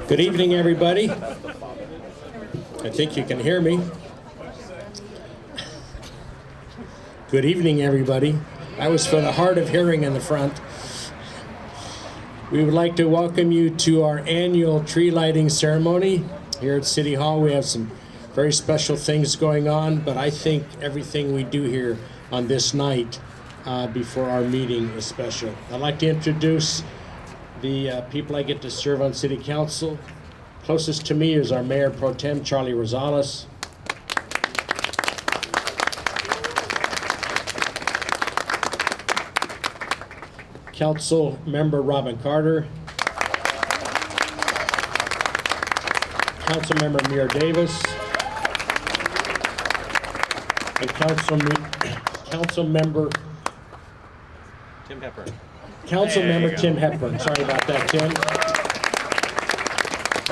Good evening, everybody. I think you can hear me. Good evening, everybody. I was for the hard of hearing in the front. We would like to welcome you to our annual tree lighting ceremony here at City Hall. We have some very special things going on, but I think everything we do here on this night before our meeting is special. I'd like to introduce the people I get to serve on City Council. Closest to me is our Mayor Pro Tem, Charlie Rosales. Council Member Robin Carter. Council Member Muir Davis. And Council Member Tim Hepburn. Councilmember Tim Hepburn. Sorry about that, Tim.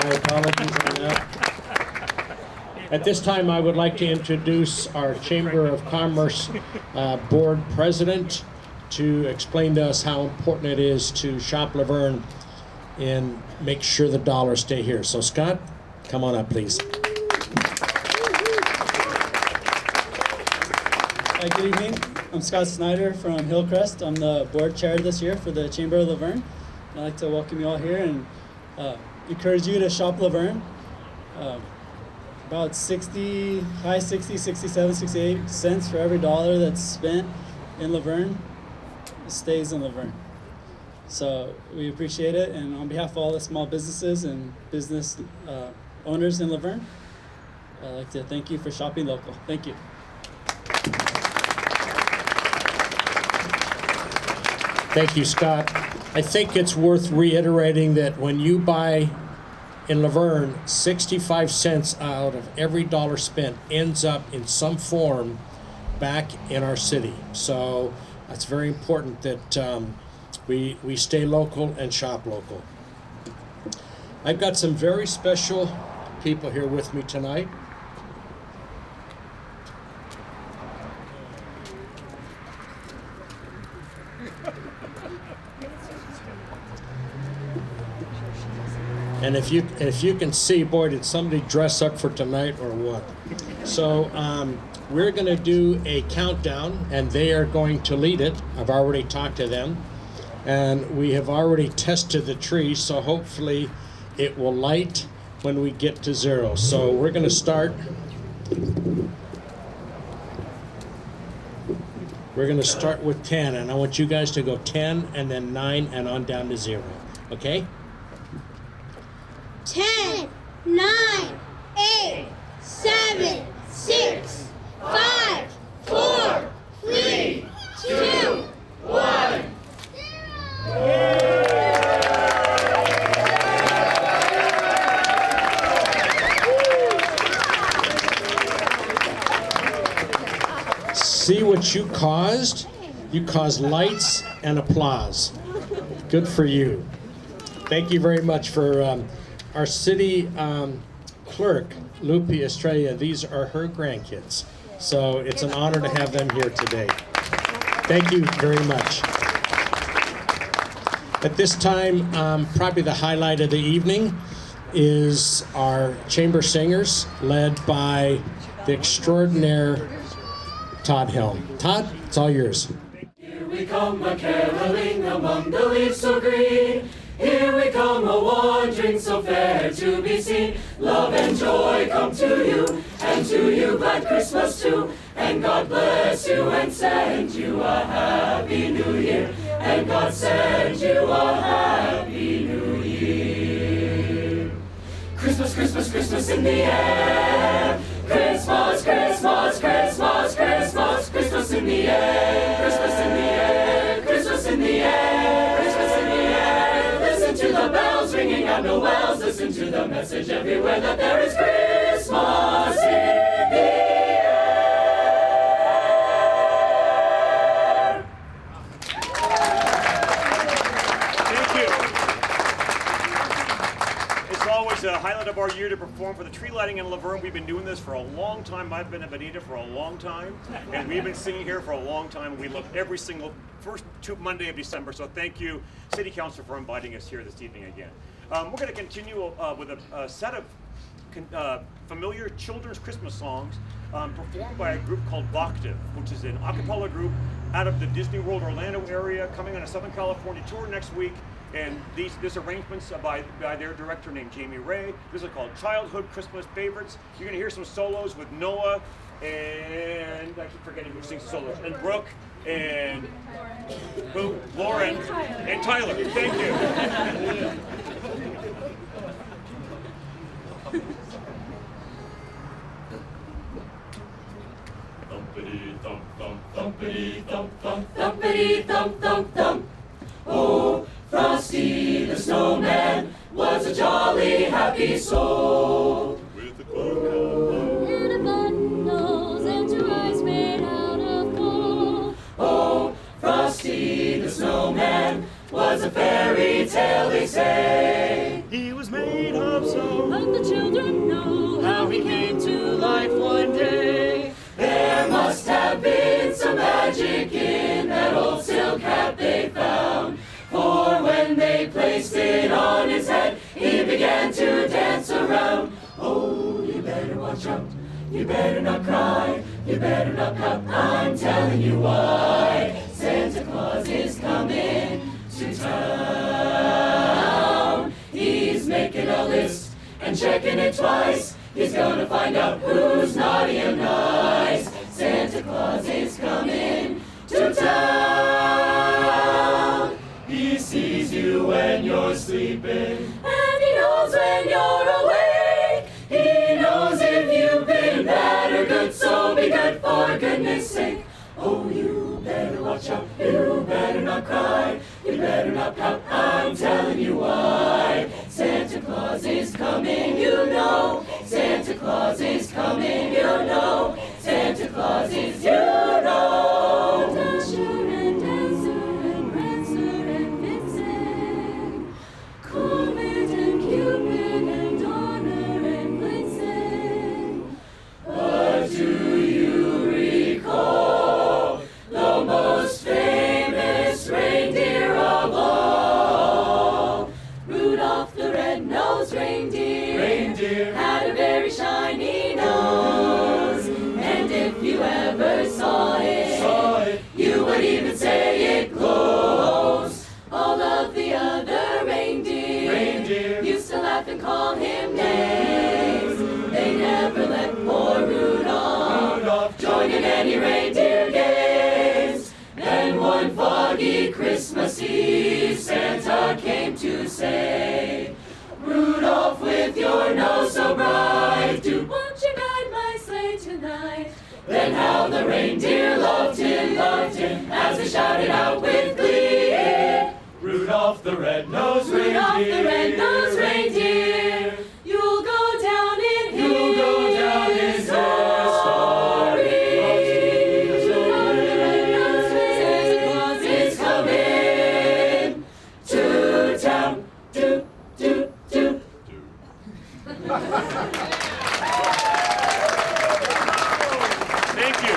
My apologies on that. At this time, I would like to introduce our Chamber of Commerce Board President to explain to us how important it is to shop Laverne and make sure the dollars stay here. So, Scott, come on up, please. Good evening. I'm Scott Snyder from Hillcrest. I'm the board chair this year for the Chamber of Laverne. I'd like to welcome you all here and encourage you to shop Laverne. About 60, high 60, 67, 68 cents for every dollar that's spent in Laverne stays in Laverne. So we appreciate it, and on behalf of all the small businesses and business owners in Laverne, I'd like to thank you for shopping local. Thank you. Thank you, Scott. I think it's worth reiterating that when you buy in Laverne, 65 cents out of every dollar spent ends up in some form back in our city. So it's very important that we stay local and shop local. I've got some very special people here with me tonight. And if you can see, boy, did somebody dress up for tonight or what? So we're going to do a countdown, and they are going to lead it. I've already talked to them, and we have already tested the tree, so hopefully it will light when we get to 0. So we're going to start. We're going to start with 10, and I want you guys to go 10 and then 9 and on down to 0. Okay? 10, 9, 8, 7, 6, 5, 4, 3, 2, 1. See what you caused? You caused lights and applause. Good for you. Thank you very much for our city clerk, Lupi Estrella. These are her grandkids. So it's an honor to have them here today. Thank you very much. At this time, probably the highlight of the evening is our chamber singers, led by the extraordinary Todd Helm. Todd, it's all yours. Here we come a-caroling among the leaves so green. Here we come a-wandering so fair to be seen. Love and joy come to you, and to you glad Christmas too. And God bless you and send you a happy new year. And God send you a happy new year. Christmas, Christmas, Christmas in the air. Christmas, Christmas, Christmas, Christmas, Christmas in the air. Christmas in the air, Christmas in the air, Christmas in the air. Listen to the bells ringing out Noel's. Listen to the message everywhere that there is Christmas in the air. A highlight of our year to perform for the tree lighting in Laverne. We've been doing this for a long time. I've been at Bonita for a long time, and we've been singing here for a long time. We love every single first Monday of December. So thank you, City Council, for inviting us here this evening again. We're going to continue with a set of familiar children's Christmas songs performed by a group called Voctive, which is an a cappella group out of the Disney World Orlando area, coming on a Southern California tour next week. And this arrangement's by their director named Jamie Ray. This is called Childhood Christmas Favorites. You're gonna hear some solos with Noah and I keep forgetting who sings the solos, and Brooke and Lauren and Tyler. Thank you. Thumpity thump thump, thumpity thump thump, thumpity thump thump thump. Oh, Frosty the Snowman was a jolly happy soul. With a cloak and a button nose and 2 eyes made out of gold. Oh, Frosty the Snowman was a fairy tale, they say. He was made of so. But the children know how he came to life one day. There must have been some magic in that old silk hat they found. For when they placed it on his head, he began to dance around. Oh, you better watch out, you better not cry, you better not pout, I'm telling you why. Santa Claus is coming to town. He's making a list and checking it twice. He's gonna find out who's naughty and nice. Santa Claus is coming to town. He sees you when you're sleeping, And he knows when you're awake. he knows if you've been bad or good, so be good for goodness sake. Oh, you better watch out, you better not cry, you better not pout, I'm telling you why. Santa Claus is coming, you know. Santa Claus is coming, you know. Santa Claus is, you know. Dasher and Dancer and Prancer and Vixen. Comet and Cupid and Donner and Blitzen. But do you recall the most famous reindeer of all? Rudolph the red-nosed reindeer Had a very shiny nose. And if you ever saw it, you would even say it glows. all of the other reindeer used to laugh and call him names. They never let poor Rudolph join in any reindeer games. Then one foggy Christmas Eve, Santa came to say, Rudolph, with your nose so bright, do. Won't you guide my sleigh tonight? Then how the reindeer loved him, as they shouted out with glee. Rudolph the red-nosed Rudolph reindeer, the red-nosed reindeer, you'll go down in history. you'll go down in history. Rudolph the red-nosed reindeer, Santa Claus is coming to town. Do, do, do. Thank you.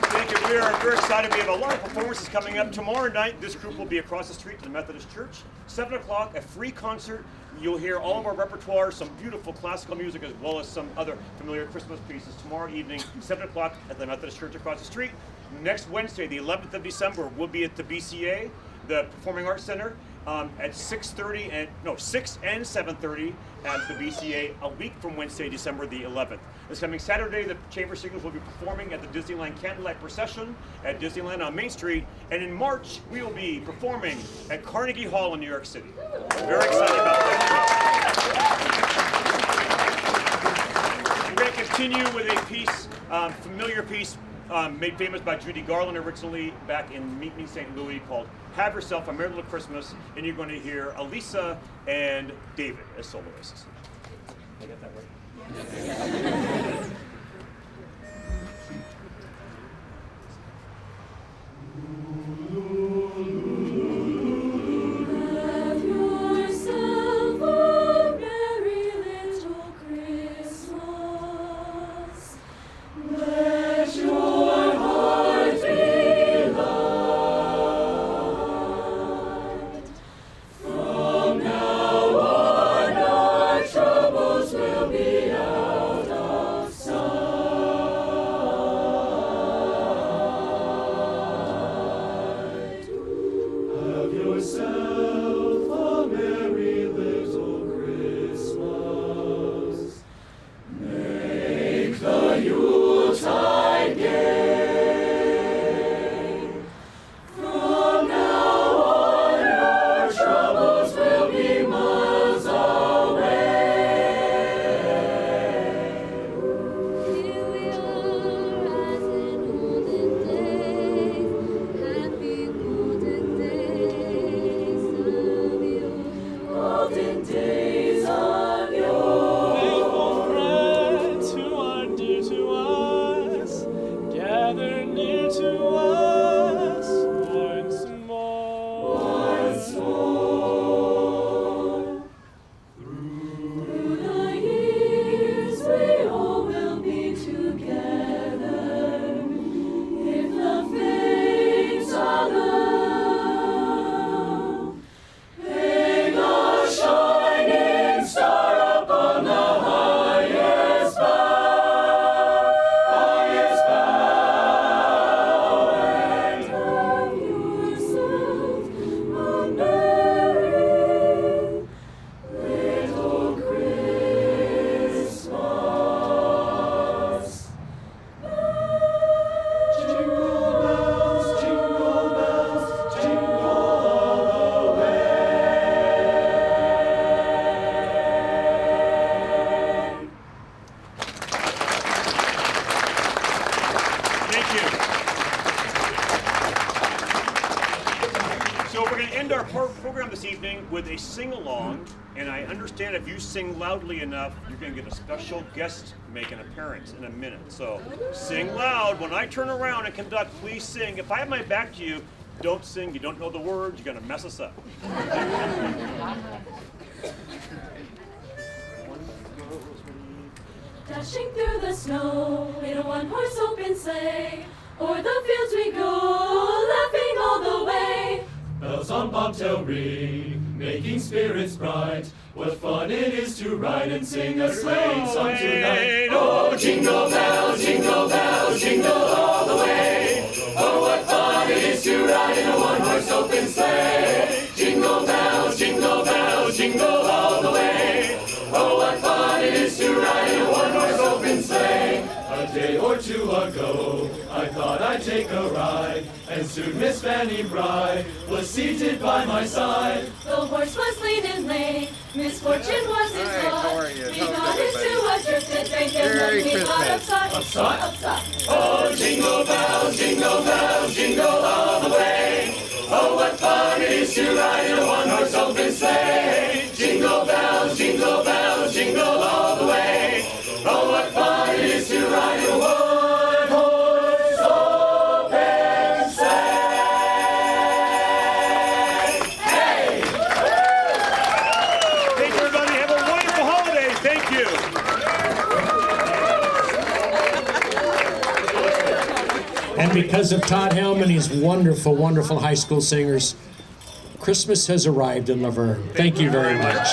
Thank you. We are very excited. We have a lot of performances coming up. Tomorrow night, this group will be across the street to the Methodist Church. 7 o'clock, a free concert. You'll hear all of our repertoire, some beautiful classical music, as well as some other familiar Christmas pieces. Tomorrow evening, 7 o'clock at the Methodist Church across the street. Next Wednesday, the 11th of December, we'll be at the BCA, the Performing Arts Center, at 6 and 7:30 at the BCA, a week from Wednesday, December the 11th. This coming Saturday, the Chamber Singers will be performing at the Disneyland Candlelight Procession at Disneyland on Main Street. And in March, we will be performing at Carnegie Hall in New York City. We're very excited about that. We're going to continue with a piece, familiar piece, made famous by Judy Garland originally back in Meet Me St. Louis, called Have Yourself a Merry Little Christmas, and you're going to hear Elisa and David as soloists. I got that right? Have yourself a merry little Christmas. Let your heart be light. From now Christmas evening with a sing-along, and I understand if you sing loudly enough, you're going to get a special guest make an appearance in a minute. So sing loud. When I turn around and conduct, please sing. If I have my back to you, don't sing. You don't know the words. You're going to mess us up. Dashing through the snow in a one-horse open sleigh, o'er the fields we go, laughing all the way. Bells on bobtail ring, making spirits bright. What fun it is to ride and sing a sleighing song tonight. Oh, jingle bells, jingle all the way. Oh, what fun it is to ride in a one-horse open sleigh. Jingle bells, jingle all the way. Oh, what fun it is to ride in a one-horse open sleigh. A day or two ago, I thought I'd take a ride, and soon Miss Fanny Bride was seated by my side. The horse was lean and lame, misfortune was his lot. We got into a drifted bank and then we got upside. Oh, jingle bells, jingle all the way. Oh, what fun it is to ride in a one-horse open sleigh. Jingle bells, jingle all the way. Oh, what fun it is to ride in a one-horse open sleigh. Hey! Thank you, everybody. Have a wonderful holiday. Thank you. And because of Todd Helm and his wonderful, wonderful high school singers, Christmas has arrived in Laverne. Thank you very much.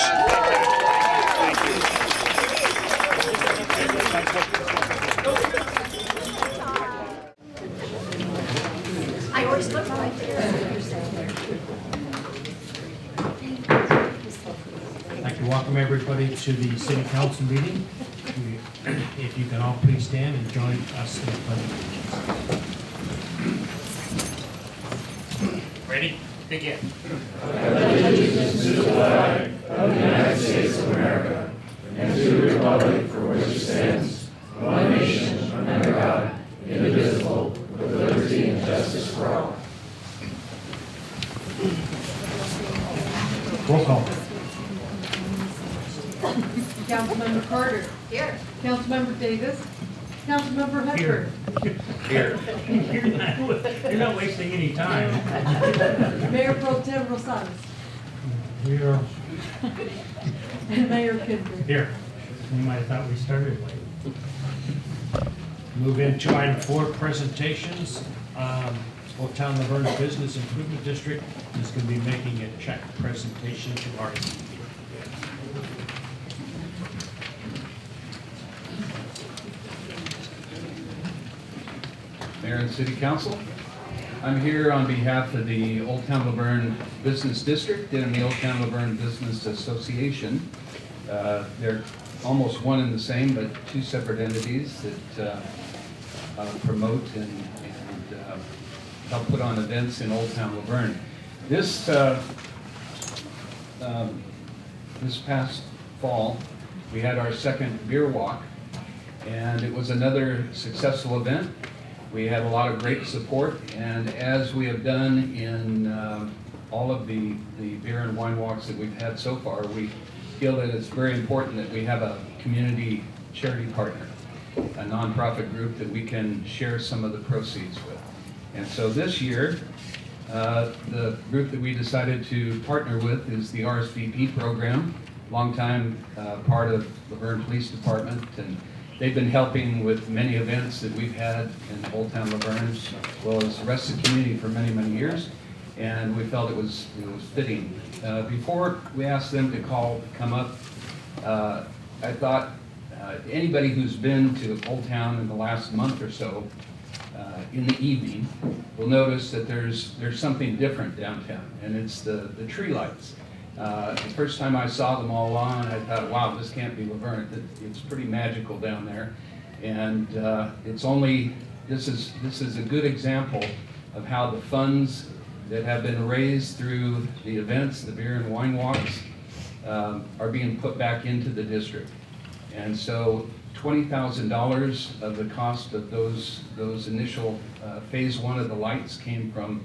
I always look right there. I'd like to welcome everybody to the City Council meeting. If you can all please stand and join us in the pledge of allegiance. Ready? Begin. Allegiance to the flag of the United States of America and to the republic for which it stands, one nation under God, indivisible, with liberty and justice for all. Roll call. Councilmember Carter. Here. Councilmember Davis. Councilmember Hepburn. Here. You're not wasting any time. Mayor Pro Tem Rosales. Here. And Mayor Kinder. Here. You might have thought we started late. Move into item 4, presentations. Old Town Laverne Business Improvement District is going to be making a check presentation to RSVP. Mayor and City Council, I'm here on behalf of the Old Town Laverne Business District and the Old Town Laverne Business Association. They're almost one and the same, but two separate entities that promote and help put on events in Old Town Laverne. This past fall, we had our second beer walk, and it was another successful event. We had a lot of great support, and as we have done in all of the beer and wine walks that we've had so far, we feel that it's very important that we have a community charity partner, a nonprofit group that we can share some of the proceeds with. And so this year, the group that we decided to partner with is the RSVP program, longtime part of Laverne Police Department, and they've been helping with many events that we've had in Old Town Laverne, as well as the rest of the community for many, many years, and we felt it was fitting. Before we asked them to come up, I thought anybody who's been to Old Town in the last month or so, in the evening, will notice that there's something different downtown, and it's the tree lights. The first time I saw them all on, I thought, wow, this can't be Laverne. It's pretty magical down there. And this is a good example of how the funds that have been raised through the events, the beer and wine walks, are being put back into the district. And so $20,000 of the cost of those initial phase 1 of the lights came from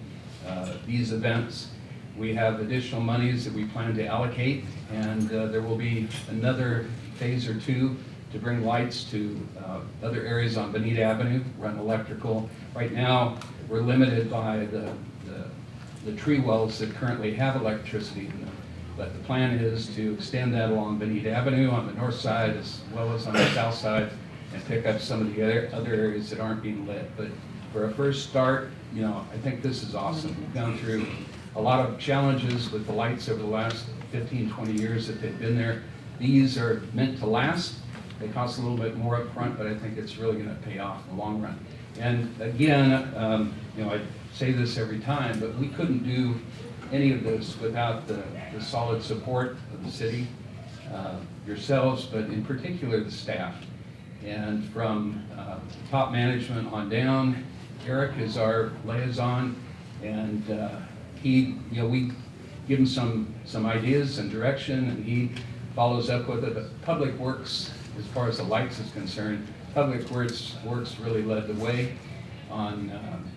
these events. We have additional monies that we plan to allocate, and there will be another phase or two to bring lights to other areas on Bonita Avenue, run electrical. Right now, we're limited by the tree wells that currently have electricity in them. But the plan is to extend that along Bonita Avenue on the north side as well as on the south side and pick up some of the other areas that aren't being lit. But for a first start, you know, I think this is awesome. We've gone through a lot of challenges with the lights over the last 15, 20 years that they've been there. These are meant to last. They cost a little bit more up front, but I think it's really going to pay off in the long run. And again, you know, I say this every time, but we couldn't do any of this without the solid support of the city, yourselves, but in particular the staff. And from top management on down, Eric is our liaison, and he, you know, we give him some ideas and direction, and he follows up with it. But Public Works, as far as the lights is concerned, Public Works really led the way on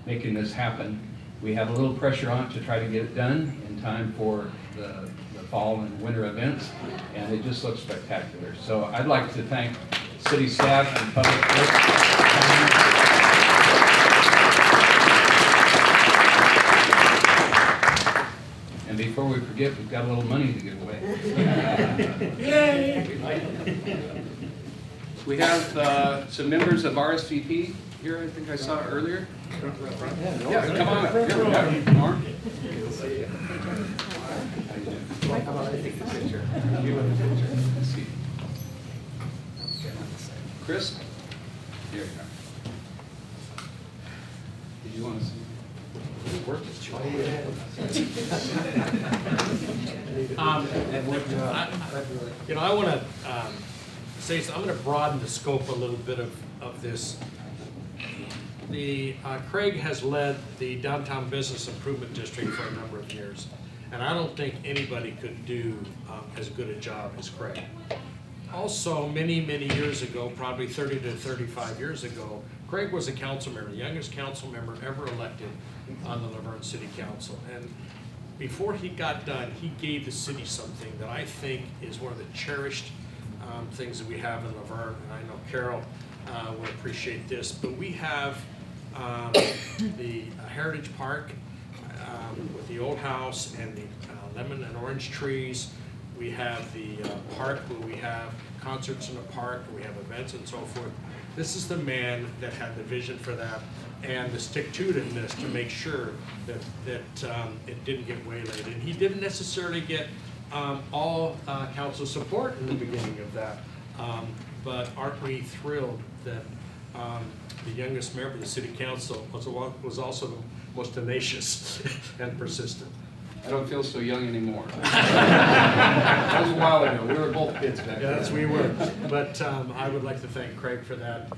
making this happen. We have a little pressure on it to try to get it done in time for the fall and winter events, and it just looks spectacular. So I'd like to thank city staff and Public Works. And before we forget, we've got a little money to give away. We have some members of RSVP here, I think I saw earlier. Yeah, come on up. Here we go. Norm. How about I take the picture? You want the picture? Let's see. Chris? Here you go. Did you want to see? I want to say so. I'm going to broaden the scope a little bit of this. Craig has led the Downtown Business Improvement District for a number of years, and I don't think anybody could do as good a job as Craig. Also, many years ago, probably 30 to 35 years ago, Craig was a council member, the youngest council member ever elected on the Laverne City Council. And before he got done, he gave the city something that I think is one of the cherished things that we have in Laverne. And I know Carol will appreciate this, but we have the Heritage Park with the old house and the lemon and orange trees. We have the park where we have concerts in the park, we have events and so forth. This is the man that had the vision for that and the stick-to-itiveness to make sure that it didn't get waylaid. And he didn't necessarily get all council support in the beginning of that, but aren't we thrilled that the youngest member of the city council was also the most tenacious and persistent. I don't feel so young anymore. That was a while ago. We were both kids back then. Yes, we were. But I would like to thank Craig for that,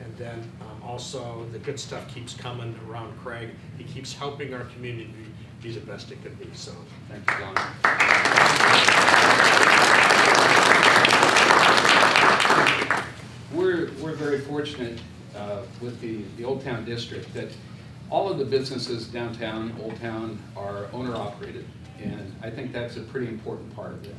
and then also the good stuff keeps coming around Craig. He keeps helping our community be the best it could be. So thank you, Don. We're very fortunate with the Old Town District that all of the businesses downtown, Old Town, are owner-operated, and I think that's a pretty important part of it.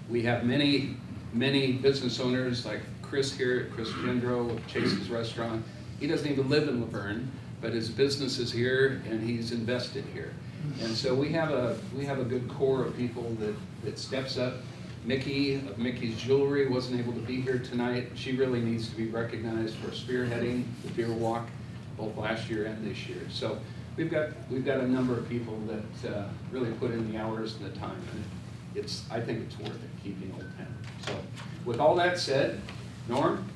We have many business owners like Chris here at Chris Gendro, Chase's Restaurant. He doesn't even live in Laverne, but his business is here and he's invested here. And so we have a good core of people that steps up. Mickey of Mickey's Jewelry wasn't able to be here tonight. She really needs to be recognized for spearheading the beer walk, both last year and this year. So we've got a number of people that really put in the hours and the time, and I think it's worth it keeping Old Town. So with all that said, Norm,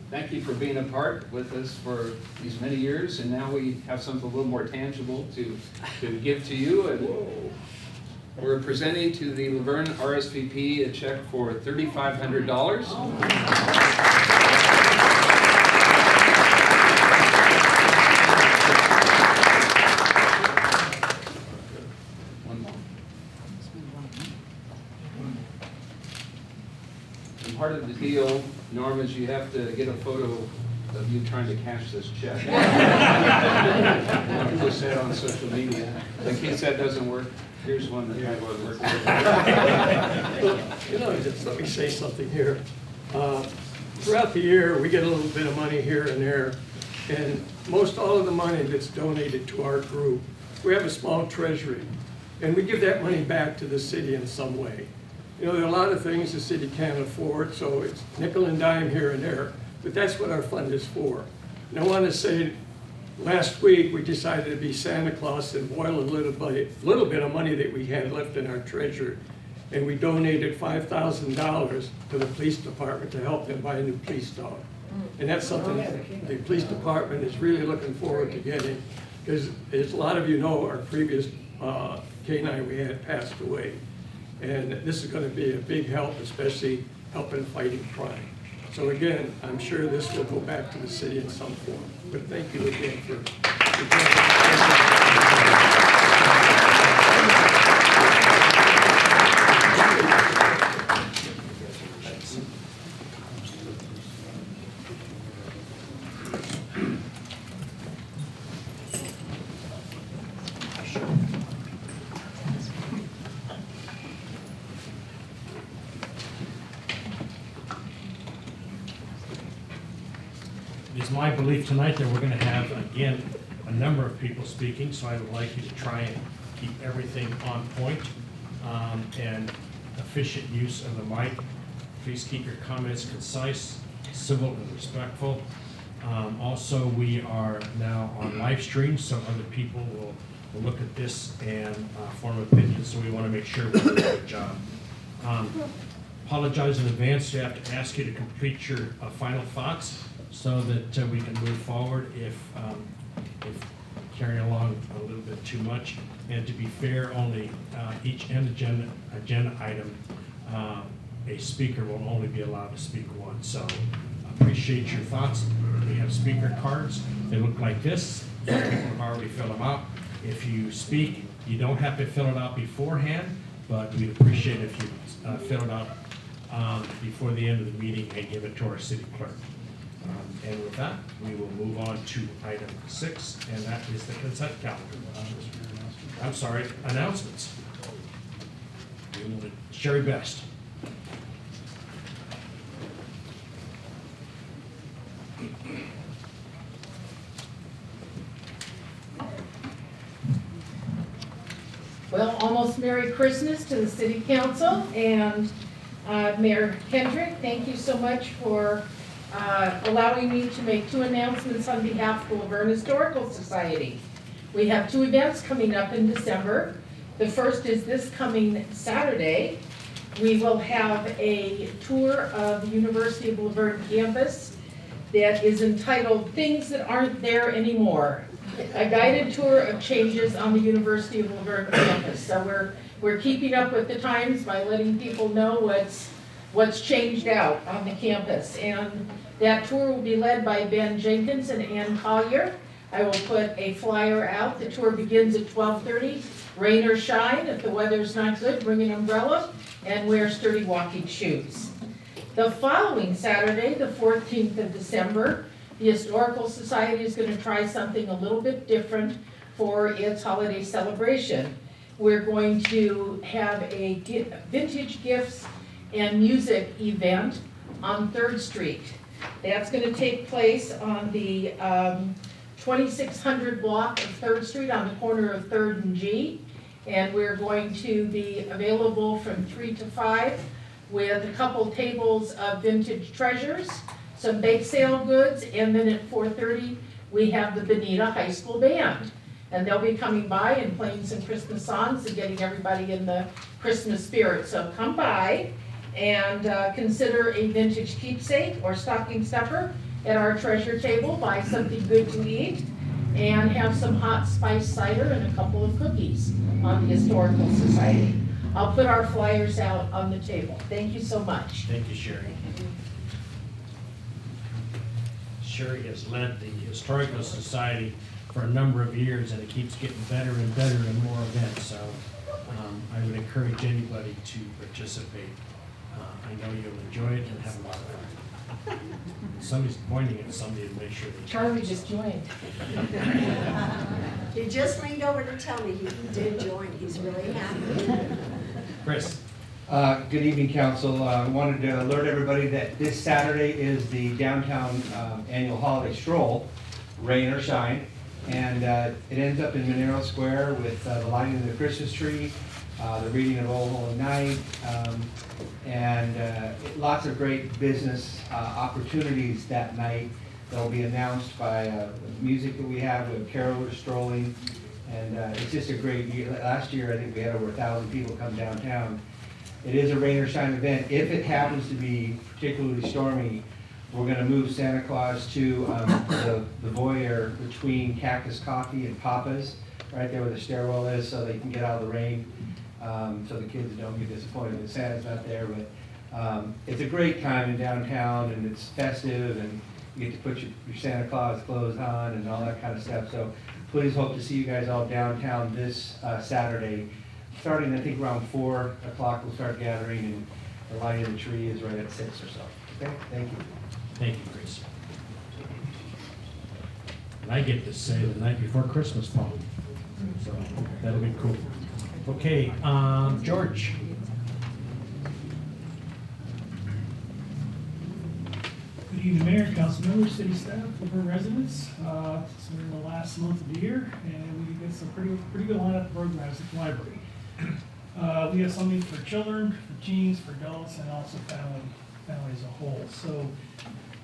thank you for being a part with us for these many years, and now we have something a little more tangible to give to you. And we're presenting to the Laverne RSVP a check for $3,500. One more. And part of the deal, Norm, is you have to get a photo of you trying to cash this check. I just said on social media. In case that doesn't work, here's one that I was working with. You know, just let me say something here. Throughout the year, we get a little bit of money here and there, and most all of the money that's donated to our group, we have a small treasury, and we give that money back to the city in some way. You know, there are a lot of things the city can't afford, so it's nickel and dime here and there, but that's what our fund is for. And I want to say, last week, we decided to be Santa Claus and boil a little bit of money that we had left in our treasury. And we donated $5,000 to the police department to help them buy a new police dog. And that's something the police department is really looking forward to getting, because as a lot of you know, our previous K9 we had passed away. And this is going to be a big help, especially helping fighting crime. So again, I'm sure this will go back to the city in some form. But thank you again for It is my belief tonight that we're going to have, again, a number of people speaking, so I would like you to try and keep everything on point and efficient use of the mic. Please keep your comments concise, civil, and respectful. Also, we are now on live stream, so other people will look at this and form opinions, so we want to make sure we do a good job. Apologize in advance. We have to ask you to complete your final thoughts so that we can move forward if carrying along a little bit too much. And to be fair, only each agenda item, a speaker will only be allowed to speak once. So appreciate your thoughts. We have speaker cards. They look like this. People have already filled them out. If you speak, you don't have to fill it out beforehand, but we'd appreciate if you fill it out before the end of the meeting and give it to our city clerk. And with that, we will move on to item 6, and that is the consent calendar. I'm sorry, announcements. Sherry Best. Well, almost Merry Christmas to the City Council, and Mayor Kendrick, thank you so much for allowing me to make 2 announcements on behalf of the Verne Historical Society. We have 2 events coming up in December. The first is this coming Saturday. We will have a tour of the University of Laverne campus that is entitled Things That Aren't There Anymore, a guided tour of changes on the University of Laverne campus. So we're keeping up with the times by letting people know what's changed out on the campus. And that tour will be led by Ben Jenkins and Ann Collier. I will put a flyer out. The tour begins at 12:30. Rain or shine, if the weather's not good, bring an umbrella and wear sturdy walking shoes. The following Saturday, the 14th of December, the Historical Society is going to try something a little bit different for its holiday celebration. We're going to have a vintage gifts and music event on 3rd Street. That's going to take place on the 2600 block of 3rd Street on the corner of 3rd and G. And we're going to be available from 3 to 5 with a couple tables of vintage treasures, some bake sale goods, and then at 4:30 we have the Bonita High School Band. And they'll be coming by and playing some Christmas songs and getting everybody in the Christmas spirit. So come by and consider a vintage keepsake or stocking stuffer at our treasure table. Buy something good to eat and have some hot spice cider and a couple of cookies on the Historical Society. I'll put our flyers out on the table. Thank you so much. Thank you, Sherry. Sherry has led the Historical Society for a number of years, and it keeps getting better and better and more events. So I would encourage anybody to participate. I know you'll enjoy it and have a lot of fun. somebody's pointing at somebody to make sure they. Charlie just joined. He just leaned over to tell me he did join. He's really happy. Chris? Good evening, Council. Wanted to alert everybody that this Saturday is the downtown annual holiday stroll, rain or shine. And it ends up in Monero Square with the lighting of the Christmas tree, the reading of Old Holy Night, and lots of great business opportunities that night. They'll be announced by music that we have carolers strolling, and it's just a great year. Last year, I think we had over 1,000 people come downtown. It is a rain or shine event. If it happens to be particularly stormy, we're gonna move Santa Claus to the voyeur between Cactus Coffee and Papa's, right there where the stairwell is, so they can get out of the rain, so the kids don't get disappointed that Santa's not there. But it's a great time in downtown, and it's festive, and you get to put your Santa Claus clothes on and all that kind of stuff. So please hope to see you guys all downtown this Saturday. Starting, I think, around 4 o'clock, we'll start gathering, and the lighting of the tree is right at 6 or so. Okay, thank you. Thank you, Chris. And I get to say the night before Christmas, Paul. So that'll be cool. Okay, George. Good evening, Mayor, council members, city staff, Laverne residents. It's in the last month of the year, and we get some pretty good lineup of programs at the library. We have something for children, for teens, for adults, and also family as a whole. So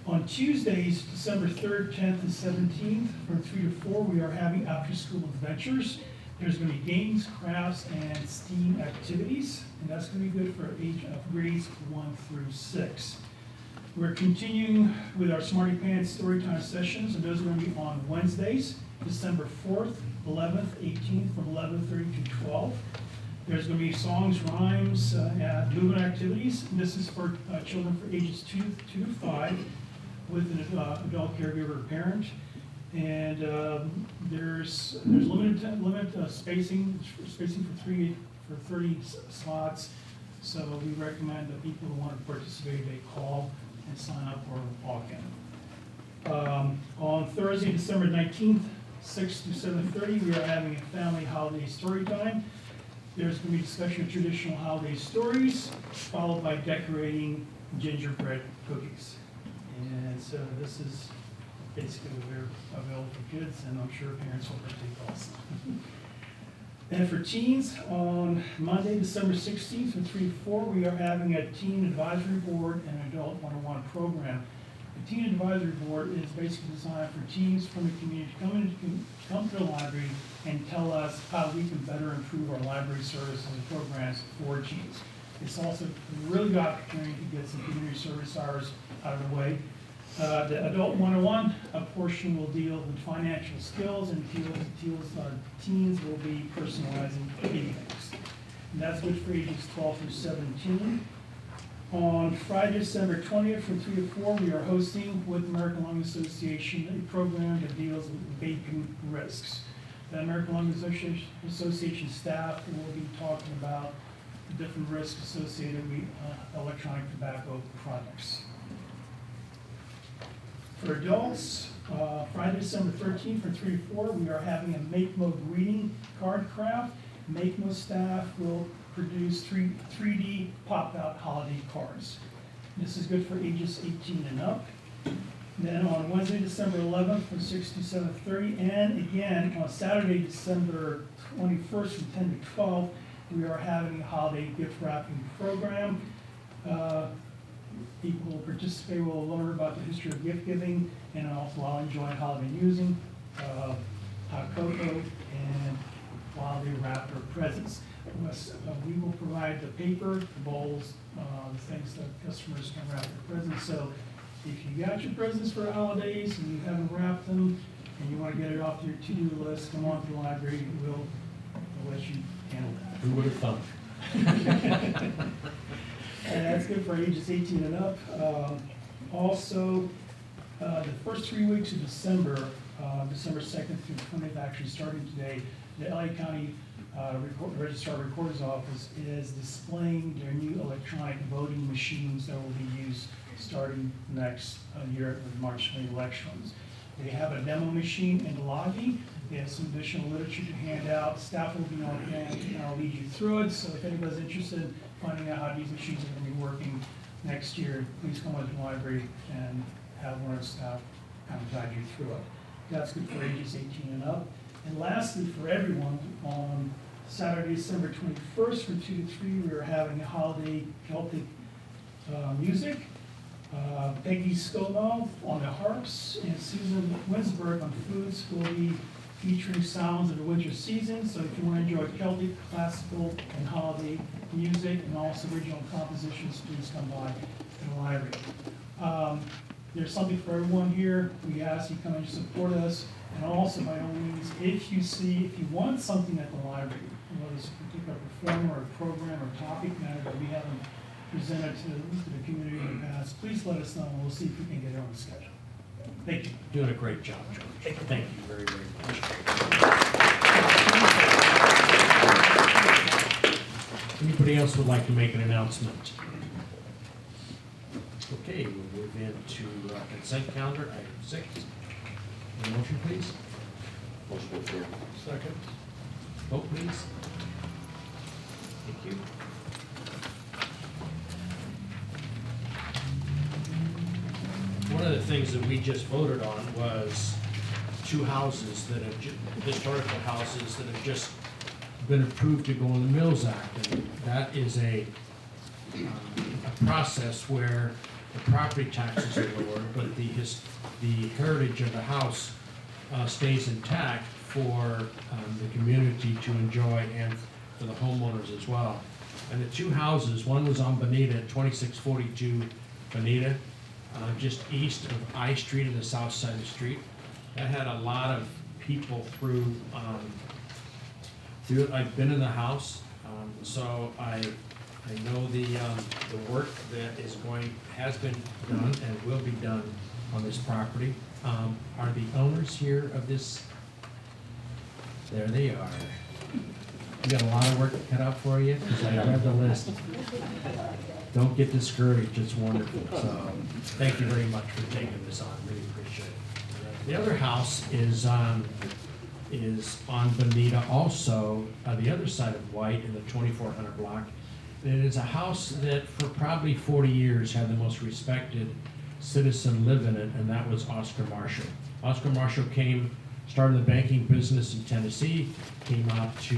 on Tuesdays, December 3rd, 10th, and 17th, from 3 to 4, we are having after-school adventures. There's going to be games, crafts, and STEAM activities, and that's going to be good for age of grades 1 through 6. We're continuing with our Smarty Pants Storytime sessions, and those are going to be on Wednesdays, December 4th, 11th, 18th, from 11:30 to 12. There's going to be songs, rhymes, movement activities, and this is for children for ages 2 to 5 with an adult caregiver or parent. And there's limited spacing for 30 slots. So we recommend that people who want to participate, they call and sign up or walk in. On Thursday, December 19th, 6 to 7:30, we are having a family holiday story time. There's going to be discussion of traditional holiday stories, followed by decorating gingerbread cookies. And so this is basically what we're available for kids, and I'm sure parents will partake also. And for teens, on Monday, December 16th from 3 to 4, we are having a teen advisory board and adult one-on-one program. The teen advisory board is basically designed for teens from the community to come to the library and tell us how we can better improve our library services and programs for teens. It's also a really good opportunity to get some community service hours out of the way. The adult one-on-one portion will deal with financial skills, and teens will be personalizing things. And that's good for ages 12 through 17. On Friday, December 20th from 3 to 4, we are hosting with American Lung Association a program that deals with vaping risks. The American Lung Association staff will be talking about the different risks associated with electronic tobacco products. For adults, Friday, December 13th from 3 to 4, we are having a Make-Mo greeting card craft. Make-Mo staff will produce 3D pop-out holiday cards. This is good for ages 18 and up. Then on Wednesday, December 11th from 6 to 7:30, and again on Saturday, December 21st from 10 to 12, we are having a holiday gift wrapping program. People will participate, will learn about the history of gift giving, and also while enjoying holiday music, hot cocoa, and while they wrap their presents. We will provide the paper, the bowls, the things that customers can wrap their presents. So if you got your presents for the holidays and you haven't wrapped them and you want to get it off your to-do list, come on to the library. We'll let you handle that. Who would have thought? And that's good for ages 18 and up. Also, the first 3 weeks of December, December 2nd through 20th, actually starting today, the LA County Registrar Recorder's Office is displaying their new electronic voting machines that will be used starting next year at the March 20 elections. They have a demo machine in the lobby. They have some additional literature to hand out. Staff will be on hand and I'll lead you through it. So if anybody's interested in finding out how these machines are going to be working next year, please come to the library and have one of the staff kind of guide you through it. That's good for ages 18 and up. And lastly, for everyone, on Saturday, December 21st from 2 to 3, we are having a holiday Celtic music. Peggy Skolov on the harps and Susan Winsberg on flutes will be featuring sounds of the winter season. So if you want to enjoy Celtic, classical, and holiday music, and also original compositions, please come by to the library. There's something for everyone here. We ask you come and support us. And also, by all means, if you want something at the library, whether it's a particular performer or program or topic matter that we haven't presented to the community in the past, please let us know and we'll see if we can get it on the schedule. Thank you. Doing a great job, George. Thank you very, very much. Anybody else would like to make an announcement? Okay, we'll move into consent calendar, item 6. A motion, please. Motion to approve. Second. Vote, please. Thank you. One of the things that we just voted on was 2 houses that have, historical houses that have just been approved to go in the Mills Act. And that is a process where the property taxes are lower, but the heritage of the house stays intact for the community to enjoy and for the homeowners as well. And the 2 houses, one was on Bonita, 2642 Bonita, just east of I Street and the south side of the street. That had a lot of people through it. I've been in the house, so I know the work that has been done and will be done on this property. Are the owners here of this? There they are. You got a lot of work cut out for you, because I read the list. Don't get discouraged, it's wonderful. So thank you very much for taking this on, really appreciate it. The other house is on Bonita, also the other side of White in the 2400 block. It is a house that for probably 40 years had the most respected citizen live in it, and that was Oscar Marshall. Oscar Marshall started the banking business in Tennessee, came out to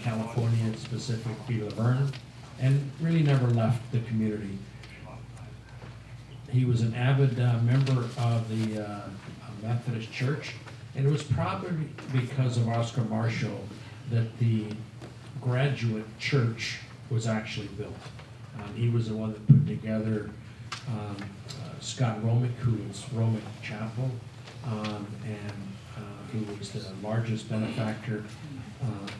California, specifically Verne, and really never left the community. He was an avid member of the Methodist Church, and it was probably because of Oscar Marshall that the graduate church was actually built. He was the one that put together Scott Romick, who was Romick Chapel, and who was the largest benefactor.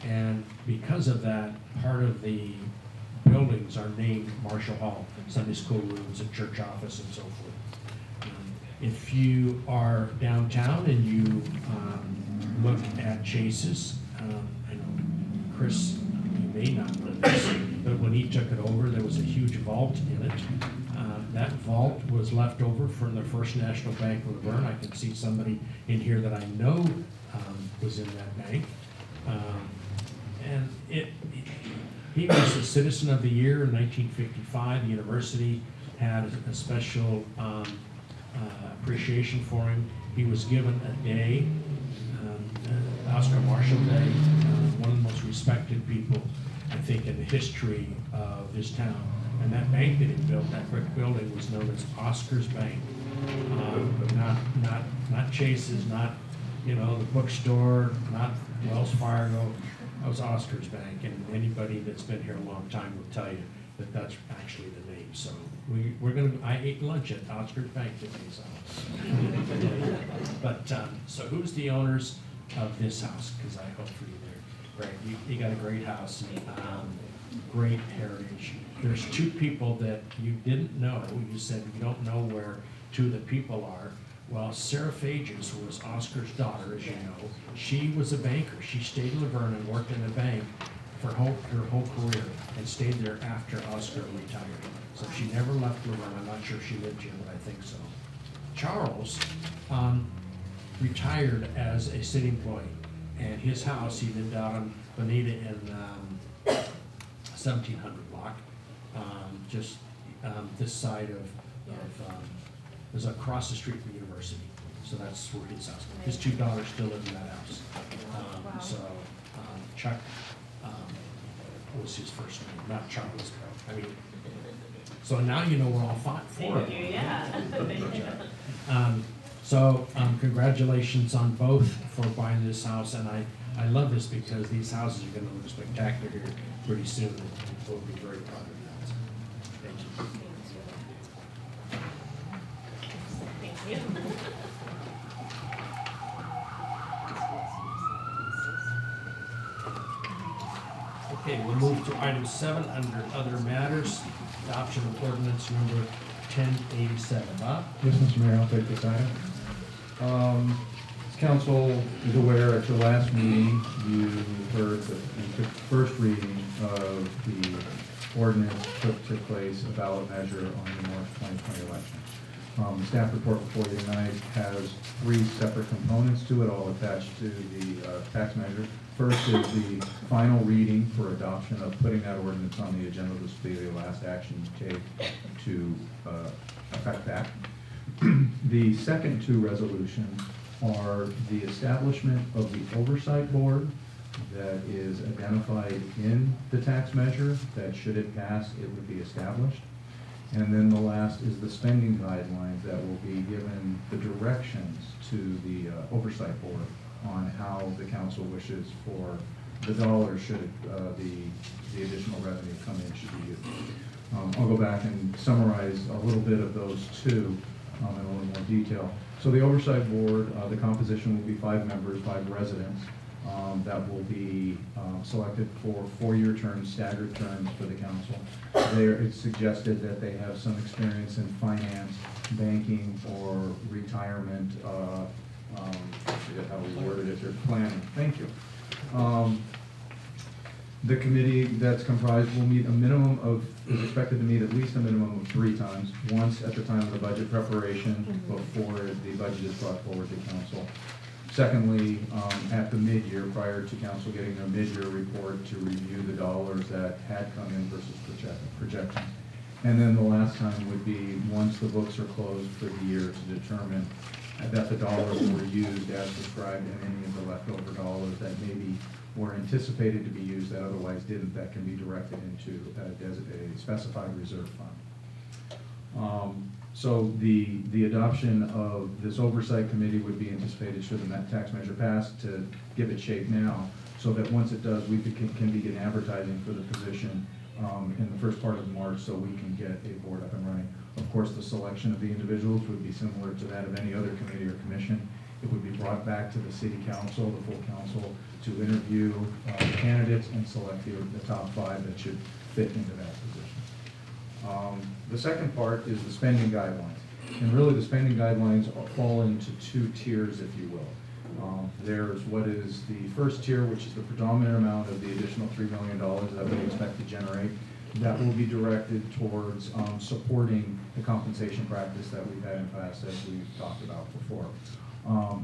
And because of that, part of the buildings are named Marshall Hall, Sunday school rooms, and church office, and so forth. If you are downtown and you look at Chase's, I know Chris, you may not know this, but when he took it over, there was a huge vault in it. That vault was left over from the First National Bank of Verne. I can see somebody in here that I know was in that bank. And he was the Citizen of the Year in 1955. The university had a special appreciation for him. He was given a day, Oscar Marshall Day, one of the most respected people, I think, in the history of this town. And that bank that he built, that brick building, was known as Oscar's Bank. Not Chase's, not the bookstore, not Wells Fargo. That was Oscar's Bank, and anybody that's been here a long time will tell you that that's actually the name. So I ate lunch at Oscar's Bank today. So, but so who's the owners of this house? Because I hopefully they're great. You got a great house, great heritage. There's 2 people that you didn't know. You said you don't know where 2 of the people are. Well, Sarah Fages was Oscar's daughter, as you know. She was a banker. She stayed in Laverne and worked in the bank for her whole career and stayed there after Oscar retired. So she never left Laverne. I'm not sure she lived here, but I think so. Charles retired as a city employee, and his house, he lived out on Bonita in 1700 block, just this side of it was across the street from the university. So that's where his house. His two daughters still live in that house. So Chuck was his first name, not Charles. I mean, so now you know we're all four. Thank you, yeah. Congratulations on both for buying this house, and I love this because these houses are going to look spectacular here pretty soon, and we'll be very proud of that. Thank you. Thank you. Okay, we'll move to item 7 under other matters, adoption of ordinance number 1087. Bob? Yes, Mr. Mayor, I'll take this item. As council is aware, at your last meeting, you heard that you took the first reading of the ordinance took place, a ballot measure on the March 2020 election. The staff report before you tonight has 3 separate components to it, all attached to the tax measure. First is the final reading for adoption of putting that ordinance on the agenda. This will be the last action you take to affect that. The second 2 resolutions are the establishment of the oversight board that is identified in the tax measure, that should it pass, it would be established. And then the last is the spending guidelines that will be given the directions to the oversight board on how the council wishes for the dollars should the additional revenue come in should be used. I'll go back and summarize a little bit of those 2 in a little more detail. So the oversight board, the composition will be 5 members, 5 residents. That will be selected for 4-year terms, staggered terms for the council. It's suggested that they have some experience in finance, banking, or retirement, I forget how we worded it here, planning. Thank you. The committee that's comprised will meet is expected to meet at least a minimum of 3 times. Once at the time of the budget preparation, before the budget is brought forward to council. Secondly, at the mid-year, prior to council getting their mid-year report to review the dollars that had come in versus projections. And then the last time would be once the books are closed for the year to determine that the dollars were used as prescribed and any of the leftover dollars that maybe were anticipated to be used that otherwise didn't, that can be directed into a specified reserve fund. So the adoption of this oversight committee would be anticipated should the tax measure pass to give it shape now, so that once it does, we can begin advertising for the position in the first part of March, so we can get a board up and running. Of course, the selection of the individuals would be similar to that of any other committee or commission. It would be brought back to the city council, the full council, to interview candidates and select the top 5 that should fit into that position. The second part is the spending guidelines. And really the spending guidelines fall into 2 tiers, if you will. There's what is the first tier, which is the predominant amount of the additional $3 million that we expect to generate. That will be directed towards supporting the compensation practice that we've had in the past, as we've talked about before.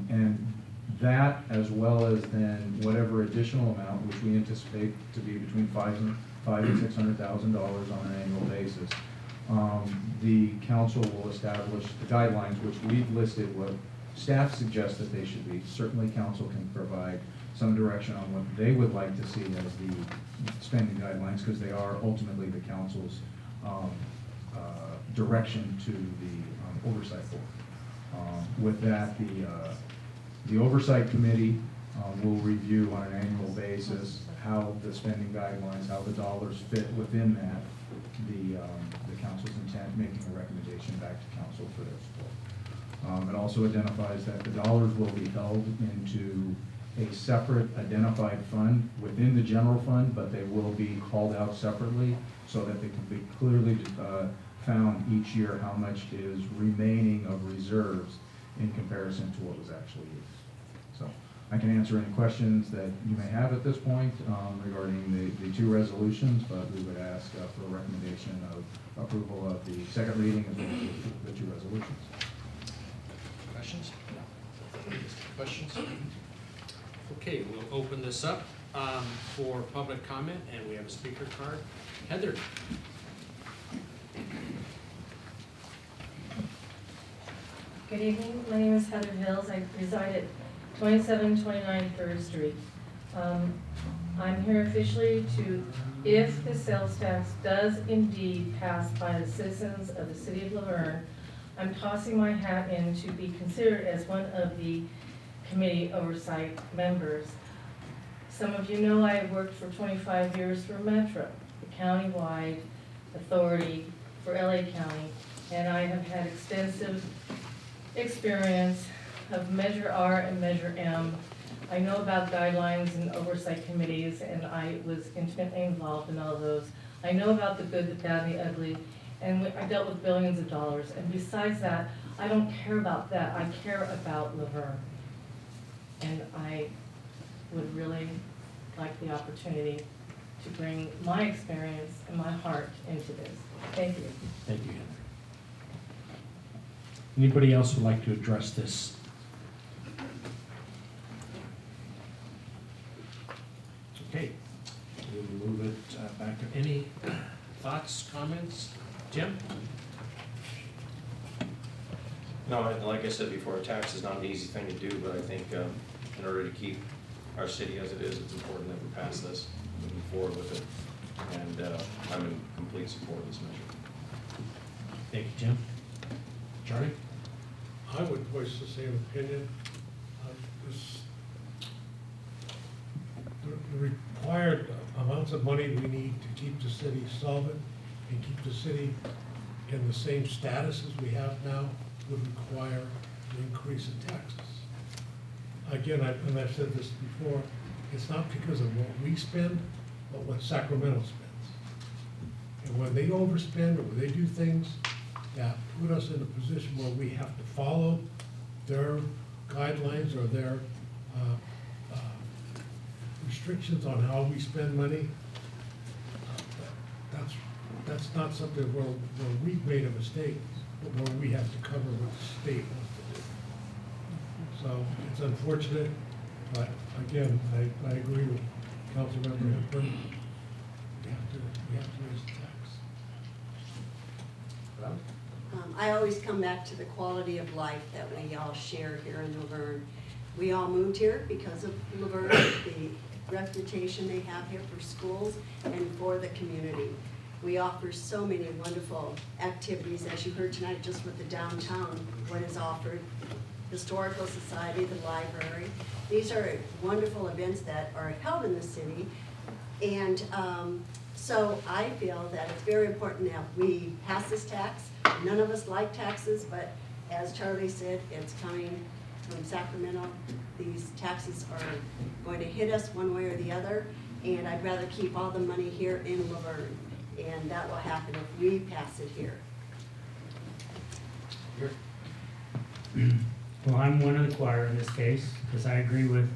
And that, as well as then whatever additional amount, which we anticipate to be between $500,000 and $600,000 on an annual basis, the council will establish the guidelines, which we've listed what staff suggests that they should be. Certainly council can provide some direction on what they would like to see as the spending guidelines, because they are ultimately the council's direction to the oversight board. With that, the oversight committee will review on an annual basis how the spending guidelines, how the dollars fit within that, the council's intent, making a recommendation back to council for their support. It also identifies that the dollars will be held into a separate identified fund within the general fund, but they will be called out separately so that they can be clearly found each year how much is remaining of reserves in comparison to what was actually used. So I can answer any questions that you may have at this point regarding the two resolutions, but we would ask for a recommendation of approval of the second reading as well as the two resolutions. Questions? Questions? Okay, we'll open this up for public comment, and we have a speaker card. Heather? Good evening, my name is Heather Hills. I reside at 2729 3rd Street. I'm here officially to, if the sales tax does indeed pass by the citizens of the city of Laverne, I'm tossing my hat in to be considered as one of the committee oversight members. Some of you know I worked for 25 years for Metro, the countywide authority for LA County, and I have had extensive experience of Measure R and Measure M. I know about guidelines and oversight committees, and I was intimately involved in all of those. I know about the good, the bad, and the ugly, and I dealt with billions of dollars. And besides that, I don't care about that. I care about Laverne. And I would really like the opportunity to bring my experience and my heart into this. Thank you. Thank you, Heather. Anybody else would like to address this? Okay, we'll move it back. Any thoughts, comments? Jim? No, like I said before, a tax is not an easy thing to do, but I think in order to keep our city as it is, it's important that we pass this, moving forward with it. And I'm in complete support of this measure. Thank you, Jim. Charlie? I would voice the same opinion. The required amounts of money we need to keep the city solvent and keep the city in the same status as we have now would require an increase in taxes. Again, and I've said this before, it's not because of what we spend, but what Sacramento spends. And when they overspend or when they do things that put us in a position where we have to follow their guidelines or their restrictions on how we spend money, that's not something where we've made a mistake, but where we have to cover what the state wants to do. So it's unfortunate, but again, I agree with Councilmember Hepburn. We have to raise the tax. I always come back to the quality of life that we all share here in Laverne. We all moved here because of Laverne, the reputation they have here for schools and for the community. We offer so many wonderful activities, as you heard tonight, just with the downtown, what is offered, Historical Society, the library. These are wonderful events that are held in the city. And so I feel that it's very important that we pass this tax. None of us like taxes, but as Charlie said, it's coming from Sacramento. These taxes are going to hit us one way or the other, and I'd rather keep all the money here in Laverne, and that will happen if we pass it here. Well, I'm one of the choir in this case, because I agree with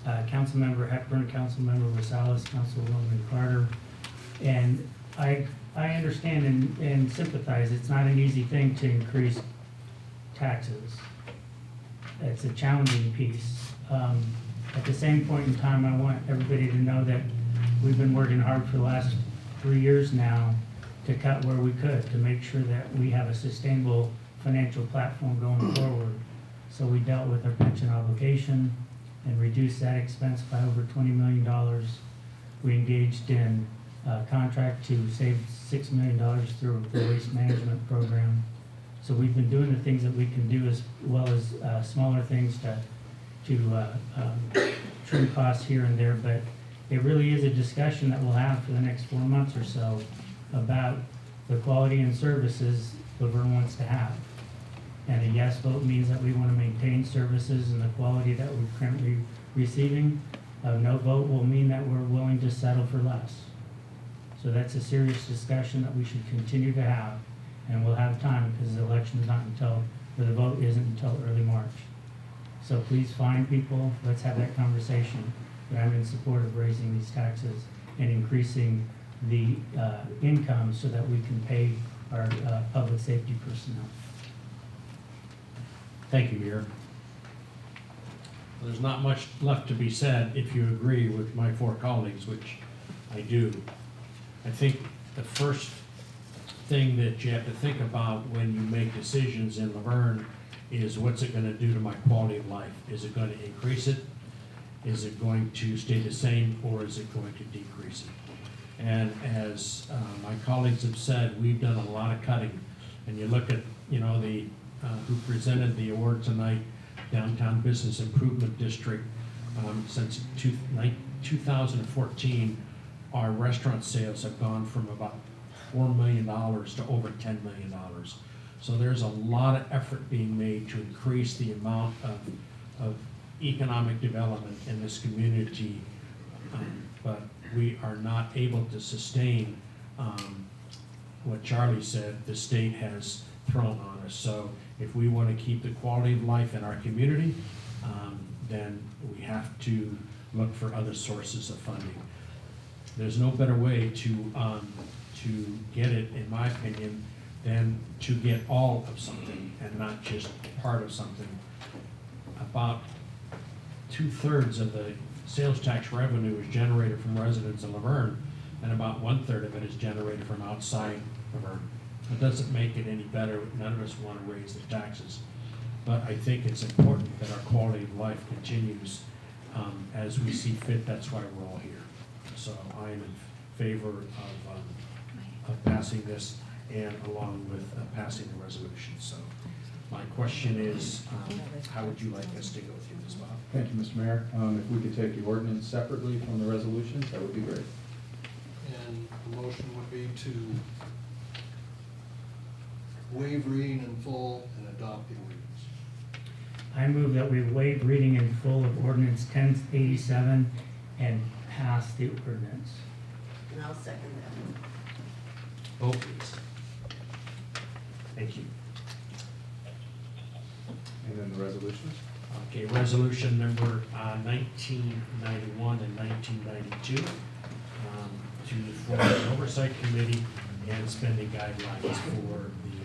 Councilmember Hepburn, Councilmember Rosales, Councilwoman Carter, and I understand and sympathize. It's not an easy thing to increase taxes. It's a challenging piece. At the same point in time, I want everybody to know that we've been working hard for the last 3 years now to cut where we could, to make sure that we have a sustainable financial platform going forward. So we dealt with our pension obligation and reduced that expense by over $20 million. We engaged in a contract to save $6 million through the waste management program. So we've been doing the things that we can do, as well as smaller things to trim costs here and there. But it really is a discussion that we'll have for the next 4 months or so about the quality and services Laverne wants to have. And a yes vote means that we want to maintain services and the quality that we're currently receiving. A no vote will mean that we're willing to settle for less. So that's a serious discussion that we should continue to have, and we'll have time because the election is not until, or the vote isn't until early March. So please find people, let's have that conversation. But I'm in support of raising these taxes and increasing the income so that we can pay our public safety personnel. Thank you, Mayor. There's not much left to be said if you agree with my four colleagues, which I do. I think the first thing that you have to think about when you make decisions in Laverne is what's it gonna do to my quality of life? Is it gonna increase it? Is it going to stay the same, or is it going to decrease it? And as my colleagues have said, we've done a lot of cutting. And you look at, you know, the who presented the award tonight, Downtown Business Improvement District. Since 2014, our restaurant sales have gone from about $4 million to over $10 million. So there's a lot of effort being made to increase the amount of economic development in this community, but we are not able to sustain what Charlie said the state has thrown on us. So if we want to keep the quality of life in our community, then we have to look for other sources of funding. There's no better way to get it, in my opinion, than to get all of something and not just part of something. About 2/3 of the sales tax revenue is generated from residents in Laverne, and about 1/3 of it is generated from outside Laverne. It doesn't make it any better. None of us want to raise the taxes. But I think it's important that our quality of life continues as we see fit. That's why we're all here. So I am in favor of passing this and along with passing the resolution. So my question is, how would you like us to go through this, Bob? Thank you, Mr. Mayor. If we could take the ordinance separately from the resolutions, that would be great. And the motion would be to waive reading in full and adopt the ordinance. I move that we waive reading in full of ordinance 1087 and pass the ordinance. And I'll second that. Vote please. Thank you. And then the resolutions? Okay, resolution number 1991 and 1992 to form an oversight committee and spending guidelines for the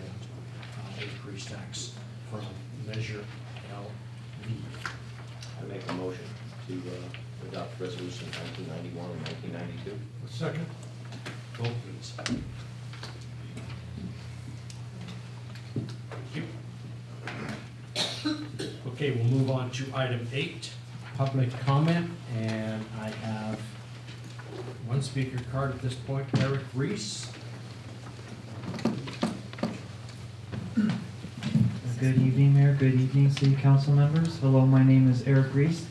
increased tax from Measure LV. I make a motion to adopt resolution 1991 and 1992. Second. Vote please. Thank you. Okay, we'll move on to item 8, public comment, and I have one speaker card at this point, Eric Reese. Good evening, Mayor. Good evening, City Council members. Hello, my name is Eric Reese.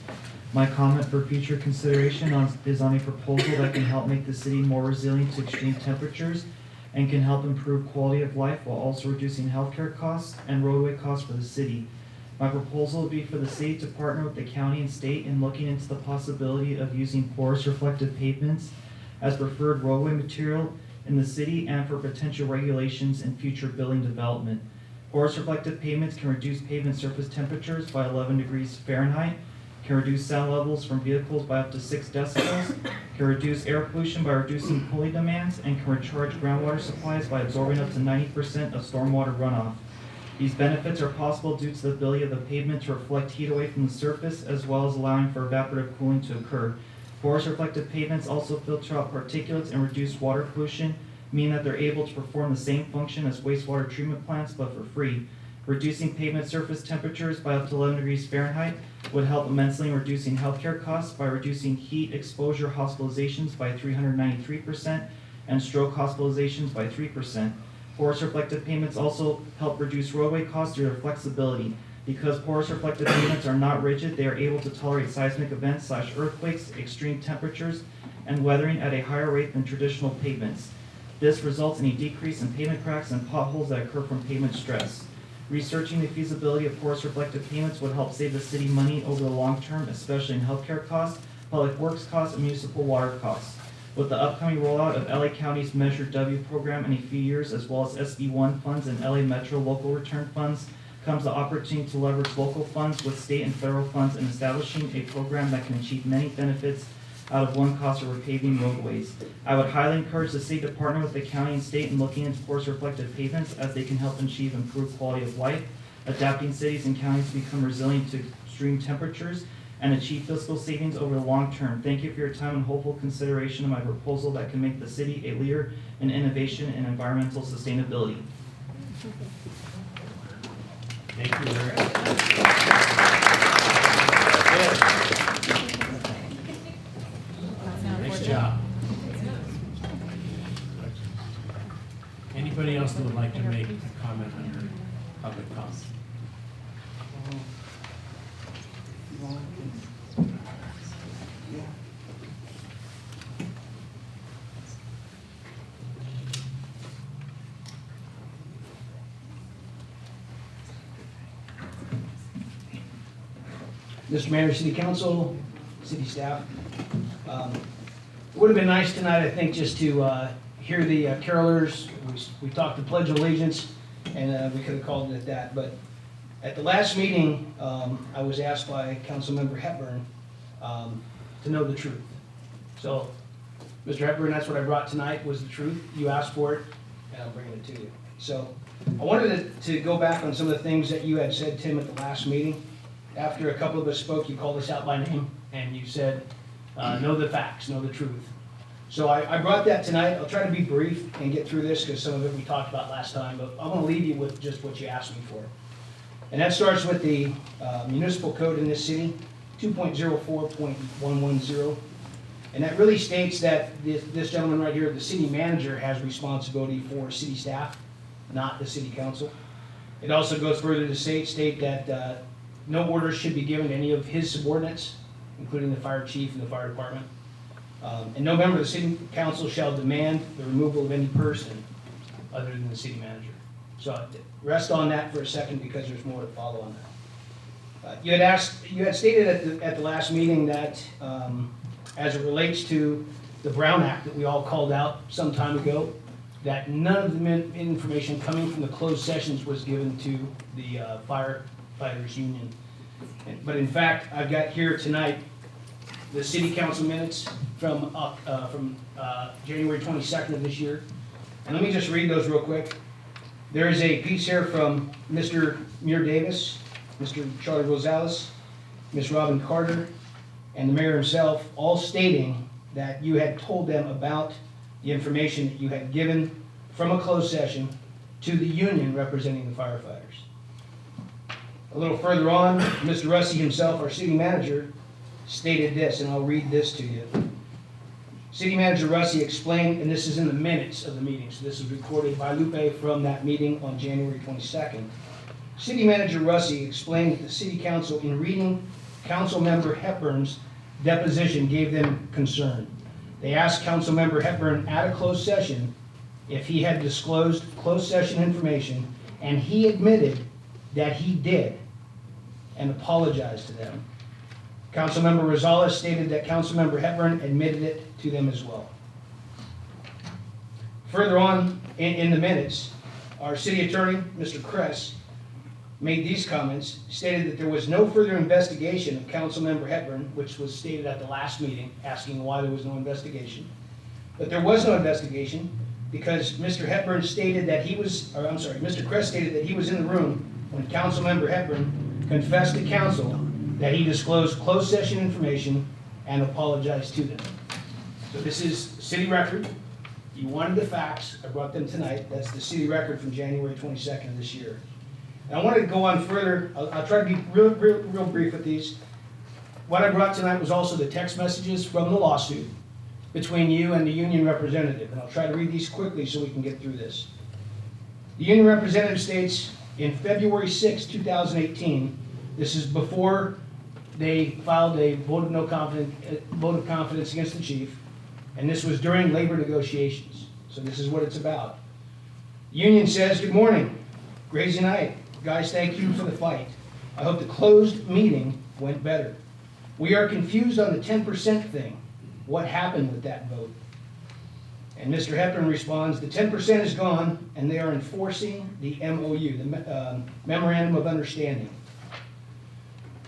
My comment for future consideration is on a proposal that can help make the city more resilient to extreme temperatures and can help improve quality of life while also reducing healthcare costs and roadway costs for the city. My proposal would be for the city to partner with the county and state in looking into the possibility of using porous reflective pavements as preferred roadway material in the city and for potential regulations in future building development. Porous reflective pavements can reduce pavement surface temperatures by 11 degrees Fahrenheit, can reduce sound levels from vehicles by up to 6 decibels, can reduce air pollution by reducing cooling demands, and can recharge groundwater supplies by absorbing up to 90% of stormwater runoff. These benefits are possible due to the ability of the pavement to reflect heat away from the surface, as well as allowing for evaporative cooling to occur. Porous reflective pavements also filter out particulates and reduce water pollution, meaning that they're able to perform the same function as wastewater treatment plants, but for free. Reducing pavement surface temperatures by up to 11 degrees Fahrenheit would help immensely in reducing healthcare costs by reducing heat exposure hospitalizations by 393% and stroke hospitalizations by 3%. Porous reflective pavements also help reduce roadway costs through their flexibility. Because porous reflective pavements are not rigid, they are able to tolerate seismic events / earthquakes, extreme temperatures, and weathering at a higher rate than traditional pavements. This results in a decrease in pavement cracks and potholes that occur from pavement stress. Researching the feasibility of porous reflective pavements would help save the city money over the long term, especially in healthcare costs, public works costs, and municipal water costs. With the upcoming rollout of LA County's Measure W program in a few years, as well as SB1 funds and LA Metro local return funds, comes the opportunity to leverage local funds with state and federal funds in establishing a program that can achieve many benefits out of one cost of repaving roadways. I would highly encourage the city to partner with the county and state in looking into force-reflective pavements, as they can help achieve improved quality of life, adapting cities and counties to become resilient to extreme temperatures, and achieve fiscal savings over the long term. Thank you for your time and hopeful consideration of my proposal that can make the city a leader in innovation and environmental sustainability. Thank you very much. Nice job. Anybody else that would like to make a comment under public comment? Mr. Mayor, City Council, City staff. Would have been nice tonight, I think, just to hear the carolers. We talked the Pledge of Allegiance, and we could have called it at that. But at the last meeting, I was asked by Councilmember Hepburn to know the truth. So, Mr. Hepburn, that's what I brought tonight, was the truth. You asked for it, and I'm bringing it to you. So, I wanted to go back on some of the things that you had said, Tim, at the last meeting. After a couple of us spoke, you called us out by name, and you said, know the facts, know the truth. So I brought that tonight. I'll try to be brief and get through this, because some of it we talked about last time, but I'm going to leave you with just what you asked me for. And that starts with the municipal code in this city, 2.04.110. And that really states that this gentleman right here, the city manager, has responsibility for city staff, not the city council. It also goes further to state that no orders should be given to any of his subordinates, including the fire chief and the fire department. And no member of the city council shall demand the removal of any person other than the city manager. So rest on that for a second, because there's more to follow on that. You had stated at the last meeting that as it relates to the Brown Act that we all called out some time ago, that none of the information coming from the closed sessions was given to the firefighters union. But in fact, I've got here tonight the city council minutes from January 22nd of this year. And let me just read those real quick. There is a piece here from Mr. Muir Davis, Mr. Charlie Rosales, Ms. Robin Carter, and the mayor himself, all stating that you had told them about the information that you had given from a closed session to the union representing the firefighters. A little further on, Mr. Russi himself, our city manager, stated this, and I'll read this to you. City Manager Russi explained, and this is in the minutes of the meeting, so this is recorded by Lupe from that meeting on January 22nd. City Manager Russi explained that the City Council, in reading Council Member Hepburn's deposition, gave them concern. They asked Council Member Hepburn at a closed session if he had disclosed closed session information, and he admitted that he did and apologized to them. Councilmember Rosales stated that Councilmember Hepburn admitted it to them as well. Further on in the minutes, our city attorney, Mr. Kress, made these comments, stated that there was no further investigation of Councilmember Hepburn, which was stated at the last meeting, asking why there was no investigation. But there was no investigation because Mr. Hepburn stated that he was, or I'm sorry, Mr. Kress stated that he was in the room when Councilmember Hepburn confessed to council that he disclosed closed session information and apologized to them. So this is city record. You wanted the facts. I brought them tonight. That's the city record from January 22nd of this year. And I wanted to go on further. I'll try to be real brief with these. What I brought tonight was also the text messages from the lawsuit between you and the union representative. And I'll try to read these quickly so we can get through this. The union representative states, in February 6, 2018, this is before they filed a vote of confidence against the chief, and this was during labor negotiations. So this is what it's about. The union says, good morning, crazy night. Guys, thank you for the fight. I hope the closed meeting went better. We are confused on the 10% thing. What happened with that vote? And Mr. Hepburn responds, the 10% is gone, and they are enforcing the MOU, the Memorandum of Understanding.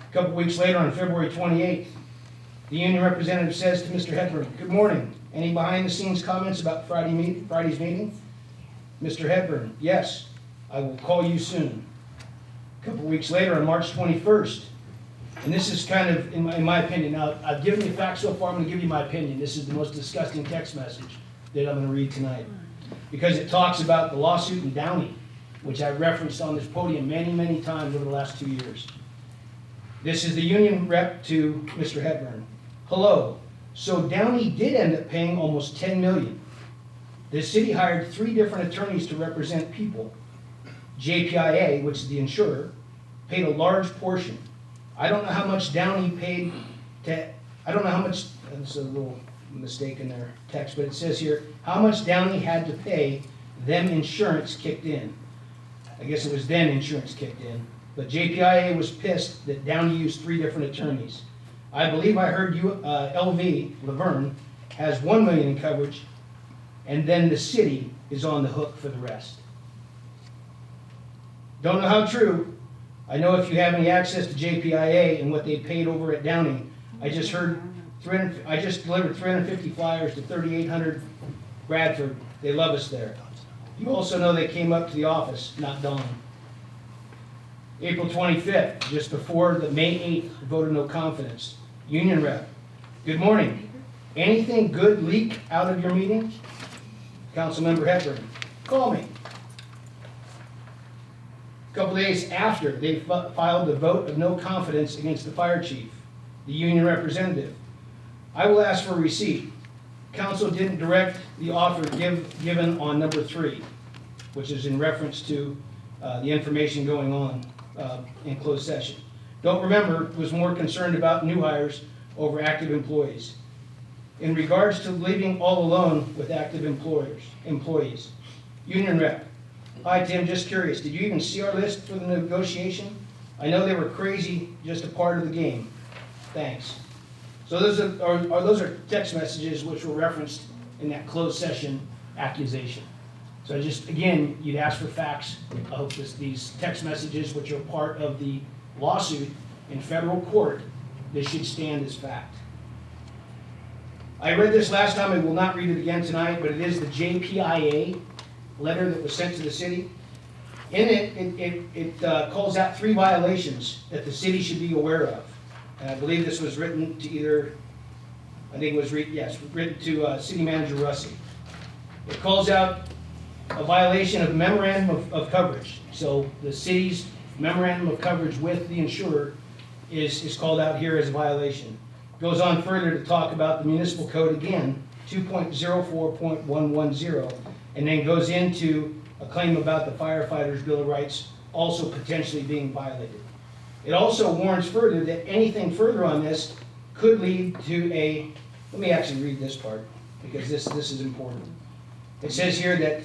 A couple weeks later, on February 28th, the union representative says to Mr. Hepburn, good morning. Any behind-the-scenes comments about Friday's meeting? Mr. Hepburn, yes, I will call you soon. A couple weeks later, on March 21st, and this is kind of, in my opinion, now I've given you facts so far, I'm going to give you my opinion. This is the most disgusting text message that I'm going to read tonight, because it talks about the lawsuit in Downey, which I referenced on this podium many, many times over the last 2 years. This is the union rep to Mr. Hepburn. Hello. So Downey did end up paying almost $10 million. The city hired 3 different attorneys to represent people. JPIA, which is the insurer, paid a large portion. I don't know how much Downey paid to, I don't know how much, there's a little mistake in their text, but it says here, how much Downey had to pay, then insurance kicked in. I guess it was then insurance kicked in. But JPIA was pissed that Downey used 3 different attorneys. I believe I heard LV, Laverne, has $1 million in coverage, and then the city is on the hook for the rest. Don't know how true. I know if you have any access to JPIA and what they paid over at Downey, I just delivered 350 flyers to 3,800 Bradford. They love us there. You also know they came up to the office, not Dawn. April 25th, just before the May 8th vote of no confidence. Union rep, good morning. Anything good leak out of your meeting? Councilmember Hepburn, call me. A couple days after, they filed the vote of no confidence against the fire chief, the union representative. I will ask for a receipt. Council didn't direct the offer given on number 3, which is in reference to the information going on in closed session. Don't remember, was more concerned about new hires over active employees. In regards to leaving all alone with active employees, union rep. Hi Tim, just curious, did you even see our list for the negotiation? I know they were crazy, just a part of the game. Thanks. So those are text messages which were referenced in that closed session accusation. So just, again, you'd ask for facts. I hope these text messages, which are part of the lawsuit in federal court, this should stand as fact. I read this last time, I will not read it again tonight, but it is the JPIA letter that was sent to the city. In it calls out 3 violations that the city should be aware of. And I believe this was written to written to City Manager Russi. It calls out a violation of memorandum of coverage. So the city's memorandum of coverage with the insurer is called out here as a violation. Goes on further to talk about the municipal code again, 2.04.110, and then goes into a claim about the firefighters' Bill of Rights also potentially being violated. It also warns further that anything further on this could lead to a, let me actually read this part, because this is important. It says here that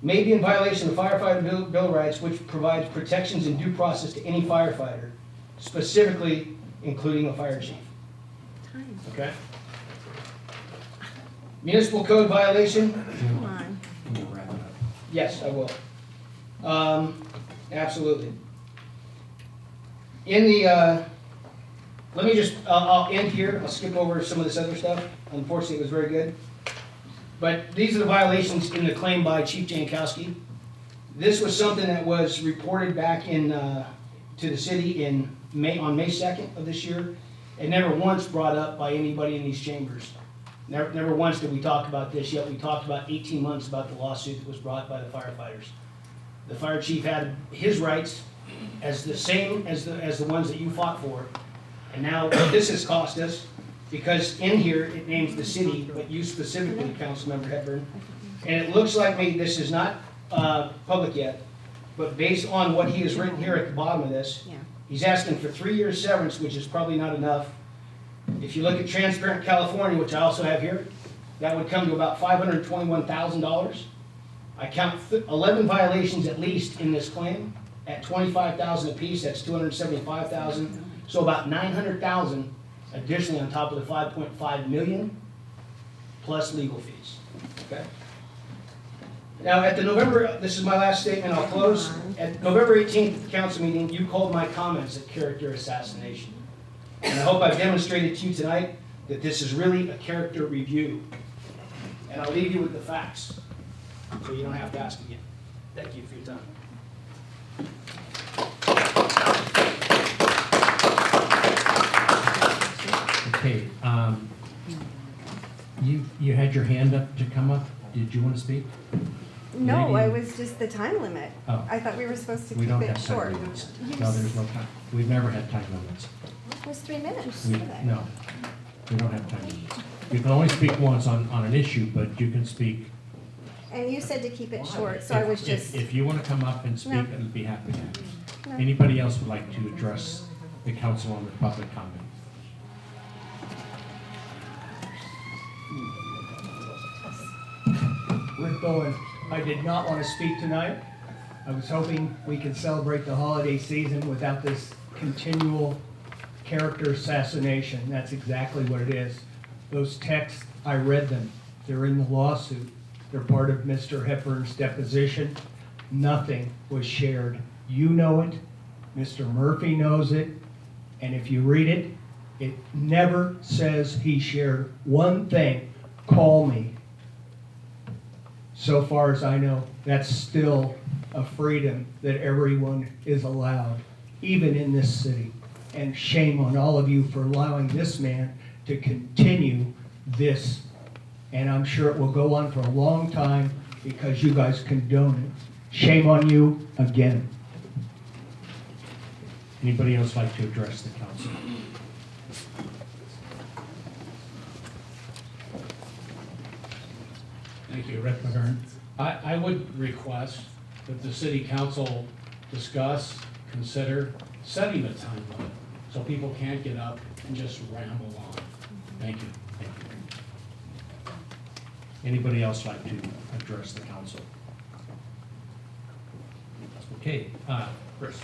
may be in violation of the firefighter Bill of Rights, which provides protections and due process to any firefighter, specifically including a fire chief. Okay? Municipal code violation? Come on. Yes, I will. Absolutely. In the, let me just, I'll end here. I'll skip over some of this other stuff. Unfortunately, it was very good. But these are the violations in the claim by Chief Jankowski. This was something that was reported back to the city on May 2nd of this year, and never once brought up by anybody in these chambers. Never once did we talk about this, yet we talked about 18 months about the lawsuit that was brought by the firefighters. The fire chief had his rights as the same as the ones that you fought for. And now this has cost us, because in here it names the city, but you specifically, Councilmember Hepburn. And it looks like maybe this is not public yet, but based on what he has written here at the bottom of this, he's asking for 3 years severance, which is probably not enough. If you look at Transparent California, which I also have here, that would come to about $521,000. I count 11 violations at least in this claim at $25,000 apiece. That's $275,000. So about $900,000 additionally on top of the 5.5 million plus legal fees, okay? Now, at the November, this is my last statement, I'll close. At November 18th council meeting, you called my comments a character assassination. And I hope I've demonstrated to you tonight that this is really a character review. And I'll leave you with the facts, so you don't have to ask again. Thank you for your time. Okay, you had your hand up to come up. Did you want to speak? No, Lady? it was just the time limit. Oh. I thought we were supposed to We keep don't it have time short. limits. No, there's no time. We've never had time limits. It was 3 minutes. No, we don't have time limits. You can only speak once on an issue, but you can speak. And you said to keep it short, so I was just. If you want to come up and speak, No. I'd be happy to. No. Anybody else would like to address the council on the public comment? Rick Bowen. I did not want to speak tonight. I was hoping we could celebrate the holiday season without this continual character assassination. That's exactly what it is. Those texts, I read them. They're in the lawsuit. They're part of Mr. Hepburn's deposition. Nothing was shared. You know it. Mr. Murphy knows it. And if you read it, it never says he shared one thing. Call me. So far as I know, that's still a freedom that everyone is allowed, even in this city. And shame on all of you for allowing this man to continue this. And I'm sure it will go on for a long time because you guys condone it. Shame on you again. Anybody else like to address the council? Thank you, Rick McGurn. I would request that the city council discuss, consider setting a time limit so people can't get up and just ramble on. Thank you. Thank you. Anybody else like to address the council? Okay, Chris.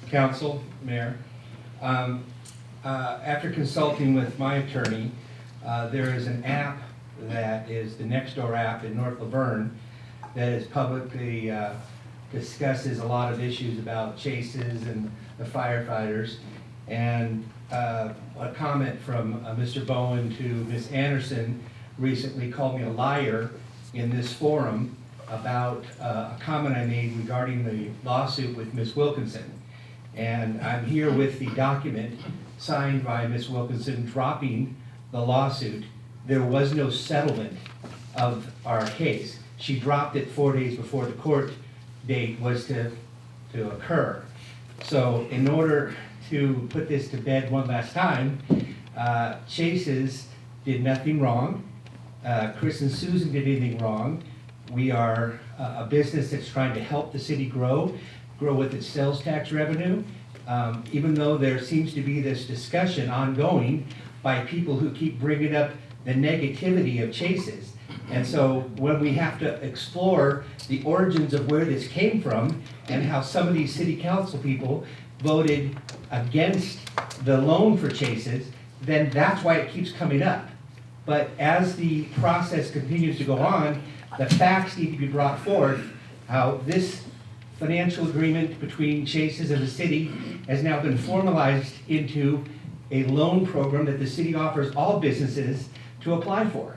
Council, Mayor, after consulting with my attorney, there is an app that is the Nextdoor app in North Laverne that is publicly discusses a lot of issues about chases and the firefighters. And a comment from Mr. Bowen to Ms. Anderson recently called me a liar in this forum about a comment I made regarding the lawsuit with Ms. Wilkinson. And I'm here with the document signed by Ms. Wilkinson dropping the lawsuit. There was no settlement of our case. She dropped it 4 days before the court date was to occur. So in order to put this to bed one last time, Chase's did nothing wrong. Chris and Susan did anything wrong. We are a business that's trying to help the city grow with its sales tax revenue, even though there seems to be this discussion ongoing by people who keep bringing up the negativity of Chase's. And so when we have to explore the origins of where this came from and how some of these city council people voted against the loan for Chase's, then that's why it keeps coming up. But as the process continues to go on, the facts need to be brought forth, how this financial agreement between Chase's and the city has now been formalized into a loan program that the city offers all businesses to apply for.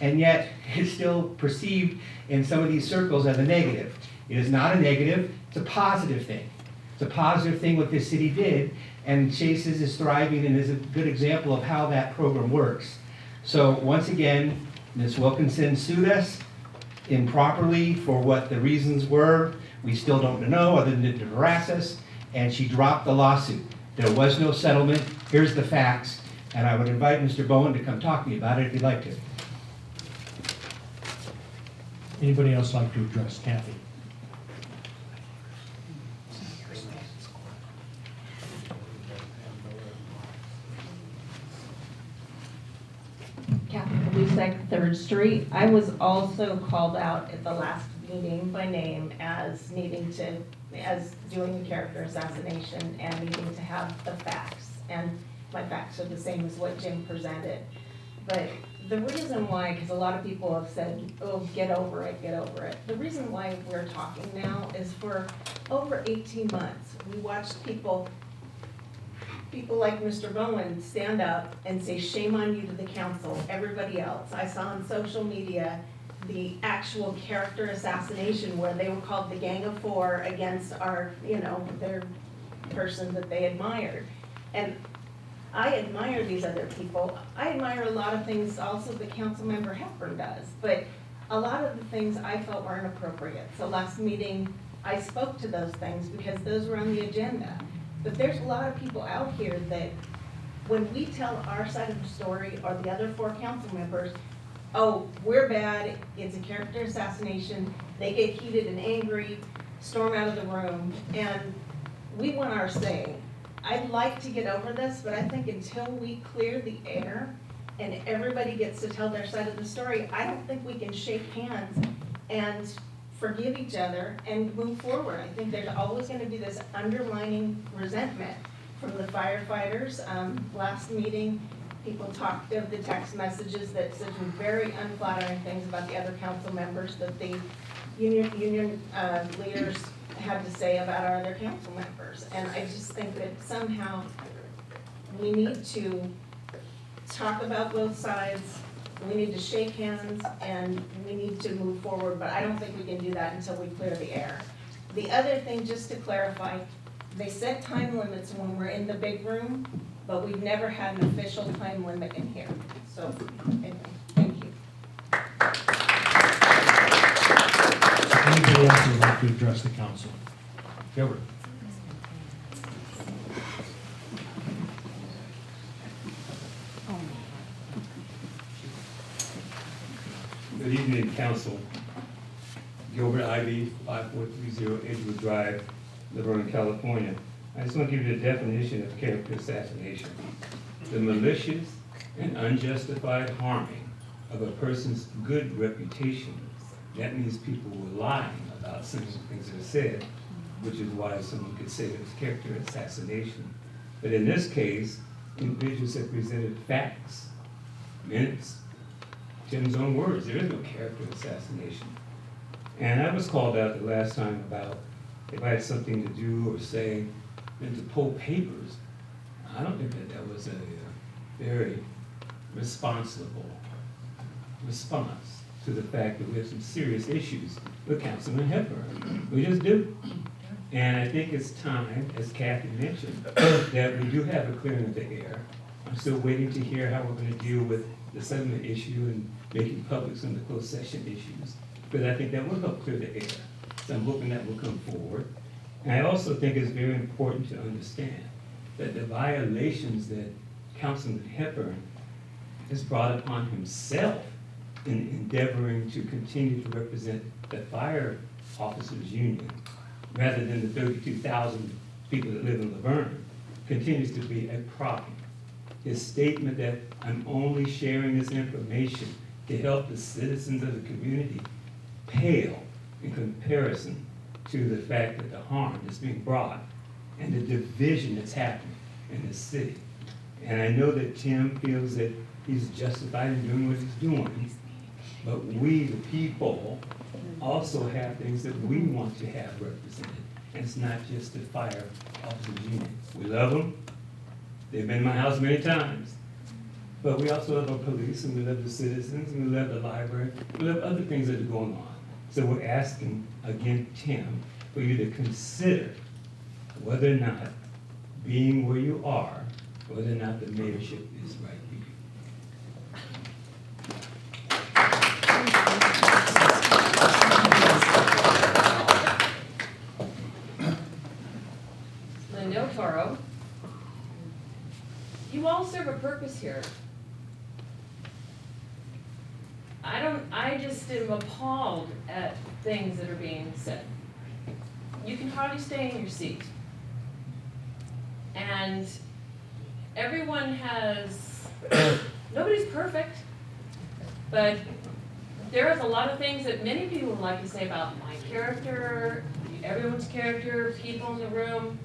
And yet, it's still perceived in some of these circles as a negative. It is not a negative, it's a positive thing. It's a positive thing what this city did, and Chase's is thriving and is a good example of how that program works. So once again, Ms. Wilkinson sued us improperly for what the reasons were. We still don't know other than to harass us, and she dropped the lawsuit. There was no settlement. Here's the facts, and I would invite Mr. Bowen to come talk to me about it if he'd like to. Anybody else like to address Kathy? Kathy Lusek, 3rd Street. I was also called out at the last name by name as needing to, as doing the character assassination and needing to have the facts. And my facts are the same as what Jim presented. But the reason why, because a lot of people have said, oh, get over it, get over it. The reason why we're talking now is for over 18 months, we watched people like Mr. Bowen stand up and say, shame on you to the council, everybody else. I saw on social media the actual character assassination where they were called the Gang of Four against our, their person that they admired. And I admire these other people. I admire a lot of things also that Councilmember Hepburn does, but a lot of the things I felt were inappropriate. So last meeting, I spoke to those things because those were on the agenda. But there's a lot of people out here that when we tell our side of the story or the other 4 council members, oh, we're bad, it's a character assassination, they get heated and angry, storm out of the room, and we want our say. I'd like to get over this, but I think until we clear the air and everybody gets to tell their side of the story, I don't think we can shake hands and forgive each other and move forward. I think there's always going to be this underlining resentment from the firefighters. Last meeting, people talked of the text messages that said some very unflattering things about the other council members that the union leaders had to say about our other council members. And I just think that somehow we need to talk about both sides, we need to shake hands, and we need to move forward, but I don't think we can do that until we clear the air. The other thing, just to clarify, they set time limits when we're in the big room, but we've never had an official time limit in here. So, anyway, thank you. Anybody else who would like to address the council? Gilbert. Good evening, council. Gilbert Ivy, 5430 Edgewood Drive, Laverne, California. I just want to give you the definition of character assassination. The malicious and unjustified harming of a person's good reputation. That means people were lying about some of the things that are said, which is why someone could say it was character assassination. But in this case, individuals have presented facts, minutes, Tim's own words. There is no character assassination. And I was called out the last time about if I had something to do or say, and to pull papers. I don't think that was a very responsible response to the fact that we have some serious issues with Councilman Hepburn. We just do. And I think it's time, as Kathy mentioned, that we do have a clearing of the air. I'm still waiting to hear how we're going to deal with the settlement issue and making public some of the closed session issues. But I think that will help clear the air. So I'm hoping that will come forward. And I also think it's very important to understand that the violations that Councilman Hepburn has brought upon himself in endeavoring to continue to represent the fire officers union, rather than the 32,000 people that live in Laverne, continues to be a problem. His statement that I'm only sharing this information to help the citizens of the community pale in comparison to the fact that the harm that's being brought and the division that's happening in the city. And I know that Tim feels that he's justified in doing what he's doing, but we, the people, also have things that we want to have represented. And it's not just the fire officers union. We love them. They've been in my house many times. But we also love our police, and we love the citizens, and we love the library. We love other things that are going on. So we're asking, again, Tim, for you to consider whether or not, being where you are, whether or not the mayorship is right for you. Linda Toro. You all serve a purpose here. I just am appalled at things that are being said. You can hardly stay in your seat. And everyone has, nobody's perfect, but there is a lot of things that many people would like to say about my character, everyone's character, people in the room.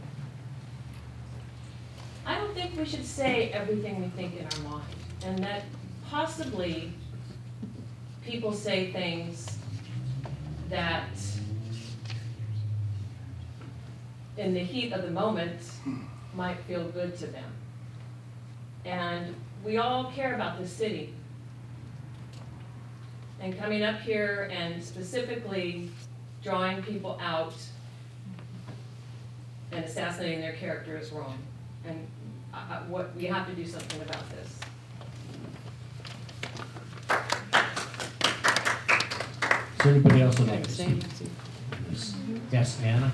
I don't think we should say everything we think in our mind, and that possibly people say things that in the heat of the moment might feel good to them. And we all care about this city. And coming up here and specifically drawing people out and assassinating their character is wrong. And we have to do something about this. Is there anybody else who'd like to speak? Yes, Anna?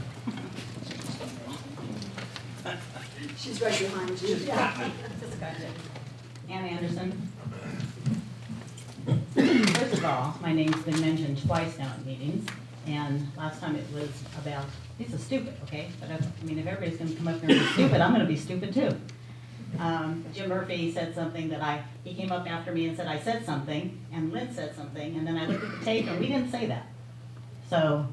She's right behind you. Just got it. Ann Anderson. First of all, my name's been mentioned twice now in meetings, and last time it was about, this is stupid, okay? But if everybody's gonna come up here and be stupid, I'm gonna be stupid too. Jim Murphy said something that he came up after me and said I said something, and Lynn said something, and then I looked at the tape and we didn't say that. So,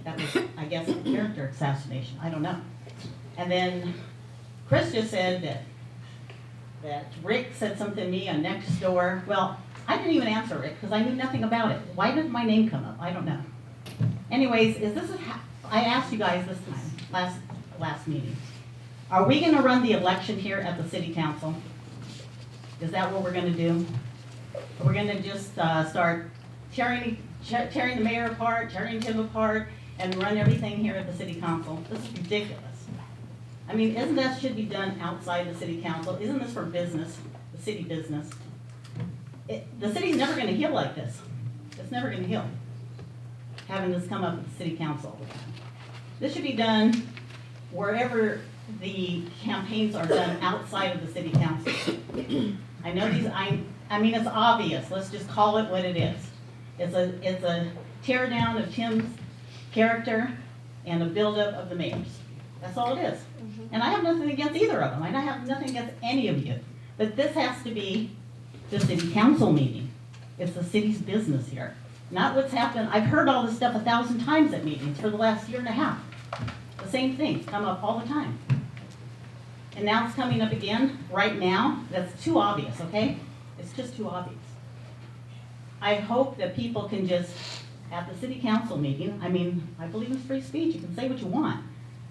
that was, I guess, a character assassination, I don't know. And then Chris just said that Rick said something to me on next door. Well, I didn't even answer Rick because I knew nothing about it. Why did my name come up? I don't know. Anyways, I asked you guys this time, last meeting. Are we gonna run the election here at the city council? Is that what we're gonna do? We're gonna just start tearing the mayor apart, tearing Tim apart, and run everything here at the city council? This is ridiculous. I mean, isn't that should be done outside the city council? Isn't this for business, the city business? The city's never gonna heal like this. It's never gonna heal, having this come up at the city council all the time. This should be done wherever the campaigns are done outside of the city council. I know I mean, it's obvious. Let's just call it what it is. It's a tear down of Tim's character and a buildup of the mayor's. That's all it is. And I have nothing against either of them. I have nothing against any of you. But this has to be the city council meeting. It's the city's business here. Not what's happened. I've heard all this stuff 1,000 times at meetings for the last year and a half. The same things come up all the time. And now it's coming up again, right now. That's too obvious, okay? It's just too obvious. I hope that people can just, at the city council meeting, I mean, I believe in free speech. You can say what you want,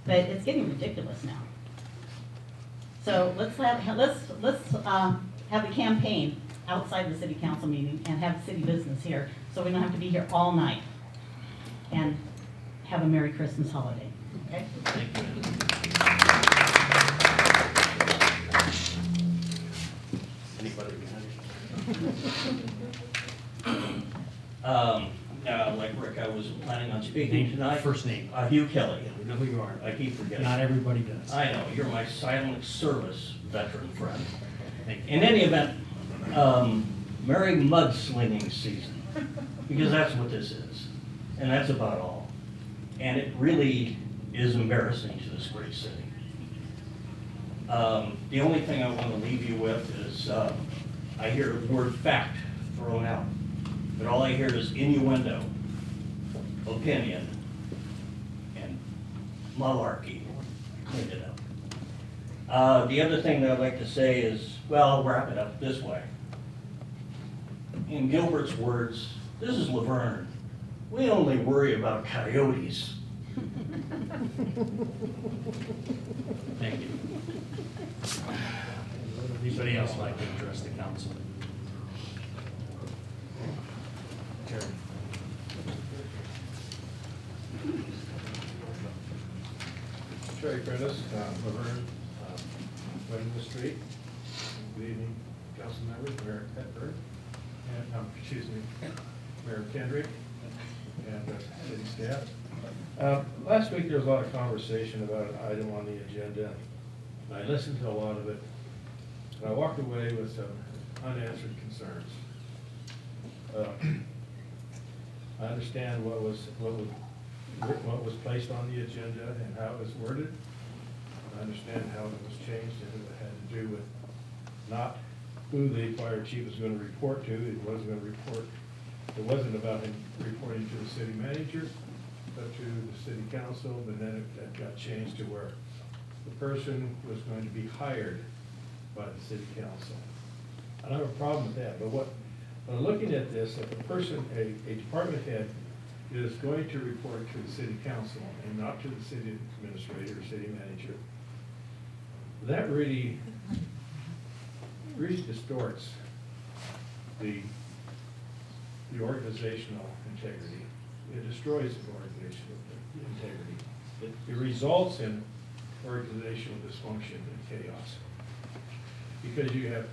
but it's getting ridiculous now. So let's have a campaign outside the city council meeting and have city business here, so we don't have to be here all night. And have a Merry Christmas holiday, okay? Thank you. Anybody like Rick, I was planning on speaking tonight. First name. Hugh Kelly. We know who you are. I keep forgetting. Not everybody does. I know, you're my silent service veteran friend. Thank you. In any event, merry mudslinging season, because that's what this is, and that's about all. And it really is embarrassing to this great city. The only thing I want to leave you with is, I hear the word fact thrown out, but all I hear is innuendo, opinion, and malarkey. Clean it up. The other thing that I'd like to say is, well, I'll wrap it up this way. In Gilbert's words, this is Laverne. We only worry about coyotes. Thank you. Anybody else like to address the council? Terry. Terry Prentice, Laverne, Wendell Street. Good evening, council members, Mayor Petberg, and, Mayor Kendrick, and city staff. Last week there was a lot of conversation about an item on the agenda. I listened to a lot of it, and I walked away with some unanswered concerns. I understand what was placed on the agenda and how it was worded. I understand how it was changed, and it had to do with not who the fire chief was going to report to. He wasn't going to report It wasn't about him reporting to the city manager, but to the city council, but then that got changed to where the person was going to be hired by the city council. I don't have a problem with that, but when looking at this, if a person, a department head is going to report to the city council and not to the city administrator or city manager, that really distorts the organizational integrity. It destroys the organizational integrity. It results in organizational dysfunction and chaos. Because you have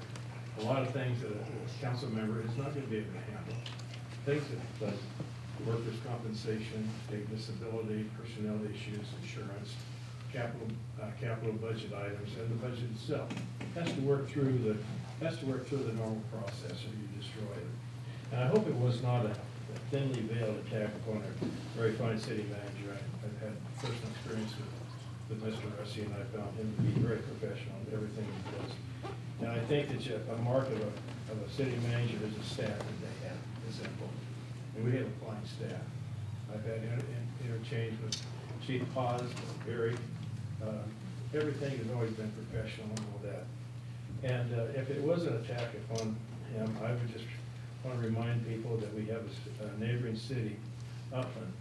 a lot of things that a council member is not going to be able to handle. Things like workers' compensation, state disability, personnel issues, insurance, capital budget items, and the budget itself. Has to work through the normal process, or you destroy it. And I hope it was not a thinly veiled attack upon a very fine city manager. I've had personal experience with Mr. Russi, and I found him to be very professional in everything he does. And I think that a mark of a city manager is the staff that they have. It's simple. And we have a fine staff. I've had interchange with Chief Paz, Barry. Everything has always been professional and all that. And if it was an attack upon him, I would just want to remind people that we have a neighboring city, Upland,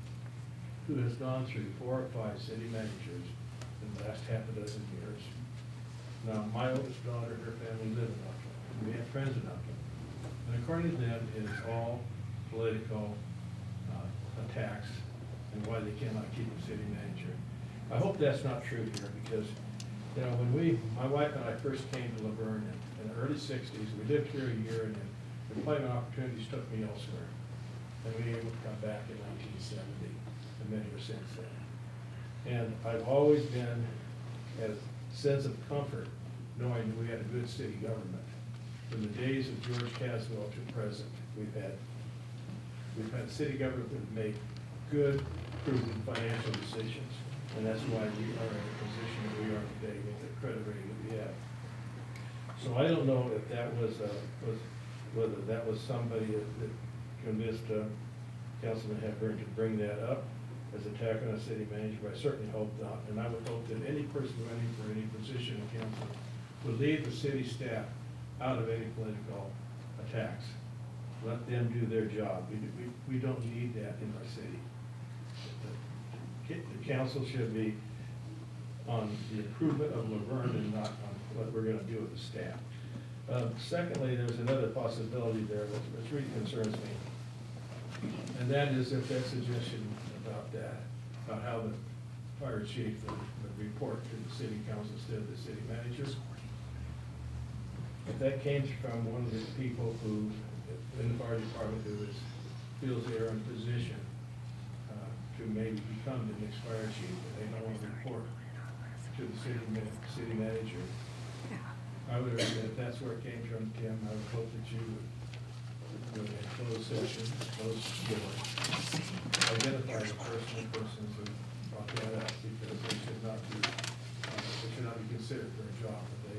who has gone through 4 or 5 city managers in the last half a dozen years. Now, my oldest daughter and her family live in Upland. We have friends in Upland. And according to them, it is all political attacks and why they cannot keep a city manager. I hope that's not true here because, you know, when my wife and I first came to Laverne in the early 60s, we lived here a year and then employment opportunities took me elsewhere. And we got back in 1970 and many years since then. And I've always been at a sense of comfort knowing that we had a good city government. From the days of George Caswell to present, we've had city government that made good, prudent financial decisions. And that's why we are in the position that we are today with the credit rating that we have. So I don't know if that was whether that was somebody that convinced Councilman Hepburn to bring that up as attack on a city manager, but I certainly hope not. And I would hope that any person running for any position in council would leave the city staff out of any political attacks. Let them do their job. We don't need that in our city. The council should be on the improvement of Laverne and not on what we're gonna do with the staff. Secondly, there's another possibility there that really concerns me. And that is if that suggestion about how the fire chief would report to the city council instead of the city manager. If that came from one of the people who, in the fire department, feels they are in position to maybe become the next fire chief, but they don't want to report to the city manager. I would argue that if that's where it came from, Tim, I would hope that you would in closed session, closed door, identify the persons who brought that up, because they should not be considered for a job. But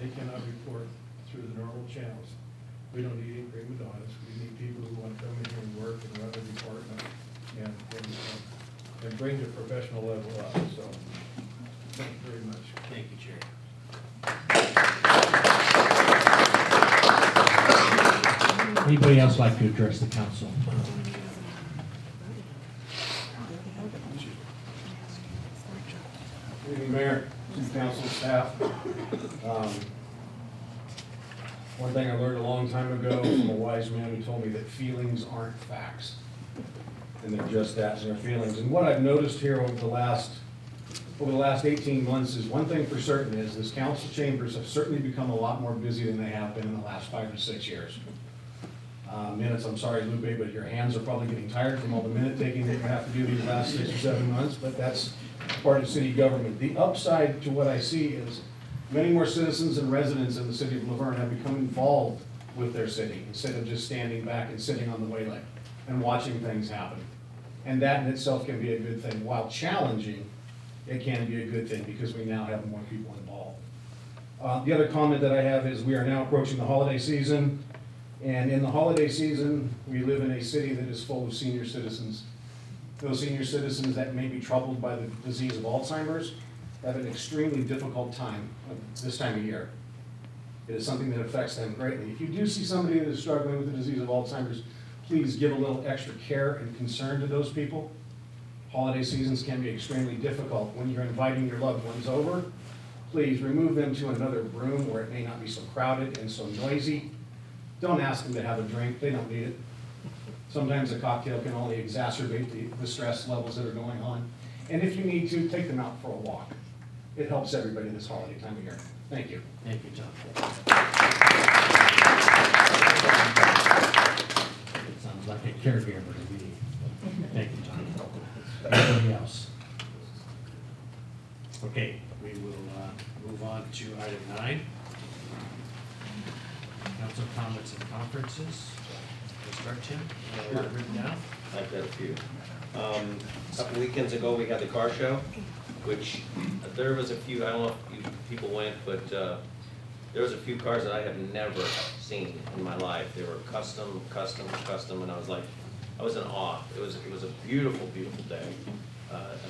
they cannot report through the normal channels. We don't need any prima donnas. We need people who want to come in here and work and run the department and bring the professional level up. So, thank you very much. Thank you, Chair. Anybody else like to address the council? Good evening, Mayor, City Council, staff. One thing I learned a long time ago from a wise man who told me that feelings aren't facts. And they're just that, and they're feelings. And what I've noticed here over the last 18 months is one thing for certain is this council chambers have certainly become a lot more busy than they have been in the last 5 or 6 years. Minutes, I'm sorry, Lupe, but your hands are probably getting tired from all the minute taking that you have to do these last 6 or 7 months, but that's part of city government. The upside to what I see is many more citizens and residents in the city of Laverne have become involved with their city instead of just standing back and sitting on the waylay and watching things happen. And that in itself can be a good thing. While challenging, it can be a good thing because we now have more people involved. The other comment that I have is we are now approaching the holiday season. And in the holiday season, we live in a city that is full of senior citizens. Those senior citizens that may be troubled by the disease of Alzheimer's have an extremely difficult time this time of year. It is something that affects them greatly. If you do see somebody that is struggling with the disease of Alzheimer's, please give a little extra care and concern to those people. Holiday seasons can be extremely difficult. When you're inviting your loved ones over, please remove them to another room where it may not be so crowded and so noisy. Don't ask them to have a drink, they don't need it. Sometimes a cocktail can only exacerbate the stress levels that are going on. And if you need to, take them out for a walk. It helps everybody this holiday time of year. Thank you. Thank you, John. It sounds like a caregiver to me. Thank you, John. Anybody else? Okay, we will move on to item 9. Council comments and conferences. We'll start, Tim. You have a lot written down? I've got a few. A couple weekends ago, we had the car show, which there was a few, I don't know if you people went, but there was a few cars that I have never seen in my life. They were custom, and I was like, I was in awe. It was a beautiful, beautiful day,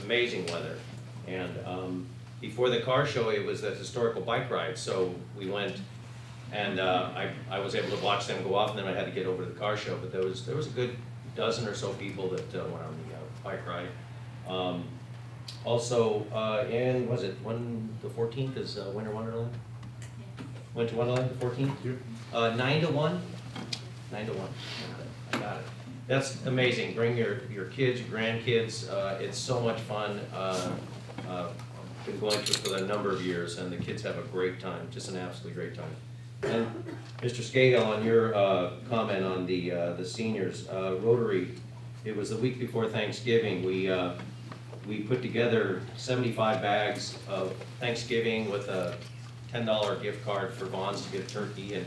amazing weather. And before the car show, it was that historical bike ride, so we went, and I was able to watch them go off, and then I had to get over to the car show, but there was a good dozen or so people that went on the bike ride. Also, and was it the 14th is Winter Wonderland? Winter Wonderland, the 14th? 9 to 1? 9 to 1. I got it. That's amazing. Bring your kids, your grandkids. It's so much fun. Been going to it for a number of years, and the kids have a great time, just an absolutely great time. And Mr. Scahill, on your comment on the seniors, Rotary, it was the week before Thanksgiving. We put together 75 bags of Thanksgiving with a $10 gift card for Vaughn's to get turkey and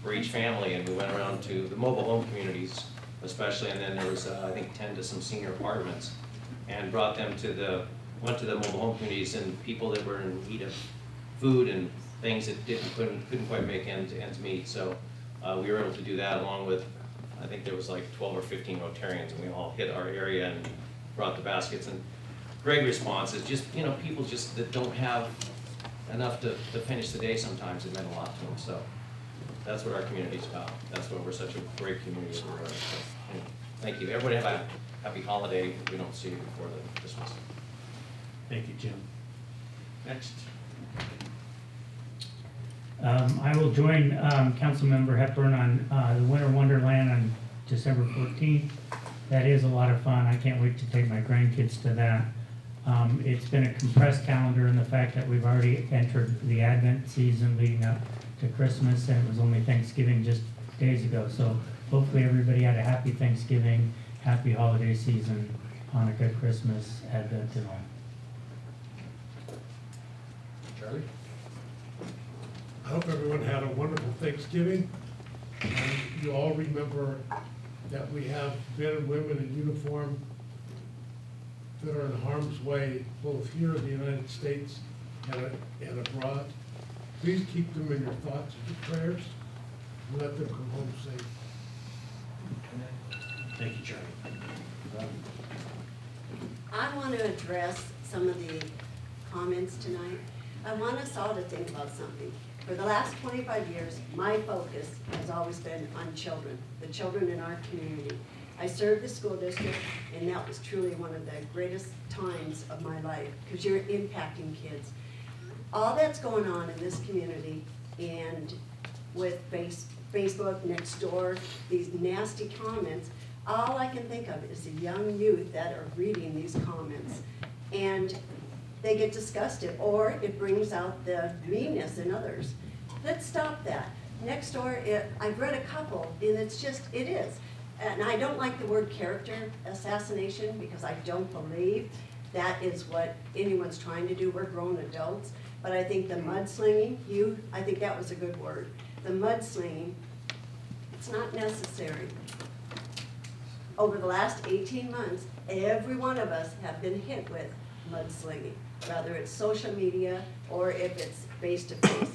for each family, and we went around to the mobile home communities especially, and then there was I think 10 to some senior apartments, and brought them went to the mobile home communities, and people that were in need of food and things that couldn't quite make ends meet. So we were able to do that along with, I think there was like 12 or 15 Rotarians, and we all hit our area and brought the baskets. And great responses. Just people just that don't have enough to finish the day. Sometimes it meant a lot to them. So that's what our community's about. That's why we're such a great community everywhere. So, anyway, thank you. Everybody have a happy holiday. If we don't see you before the Christmas. Thank you, Jim. Next. I will join Councilmember Hepburn on the Winter Wonderland on December 14th. That is a lot of fun. I can't wait to take my grandkids to that. It's been a compressed calendar in the fact that we've already entered the Advent season leading up to Christmas, and it was only Thanksgiving just days ago. So hopefully everybody had a happy Thanksgiving, happy holiday season, Hanukkah, Christmas, Advent, and all. Charlie? I hope everyone had a wonderful Thanksgiving. You all remember that we have men and women in uniform that are in harm's way, both here in the United States and abroad. Please keep them in your thoughts and your prayers, and let them come home safe. Thank you, Charlie. I want to address some of the comments tonight. I want us all to think about something. For the last 25 years, my focus has always been on children, the children in our community. I served the school district, and that was truly one of the greatest times of my life, because you're impacting kids. All that's going on in this community, and with Facebook next door, these nasty comments, all I can think of is the young youth that are reading these comments. And they get disgusted, or it brings out the meanness in others. Let's stop that. Next door, I've read a couple, and it is. And I don't like the word character assassination, because I don't believe that is what anyone's trying to do. We're grown adults. But I think the mudslinging, I think that was a good word. The mudslinging, it's not necessary. Over the last 18 months, every one of us have been hit with mudslinging, whether it's social media or if it's face-to-face.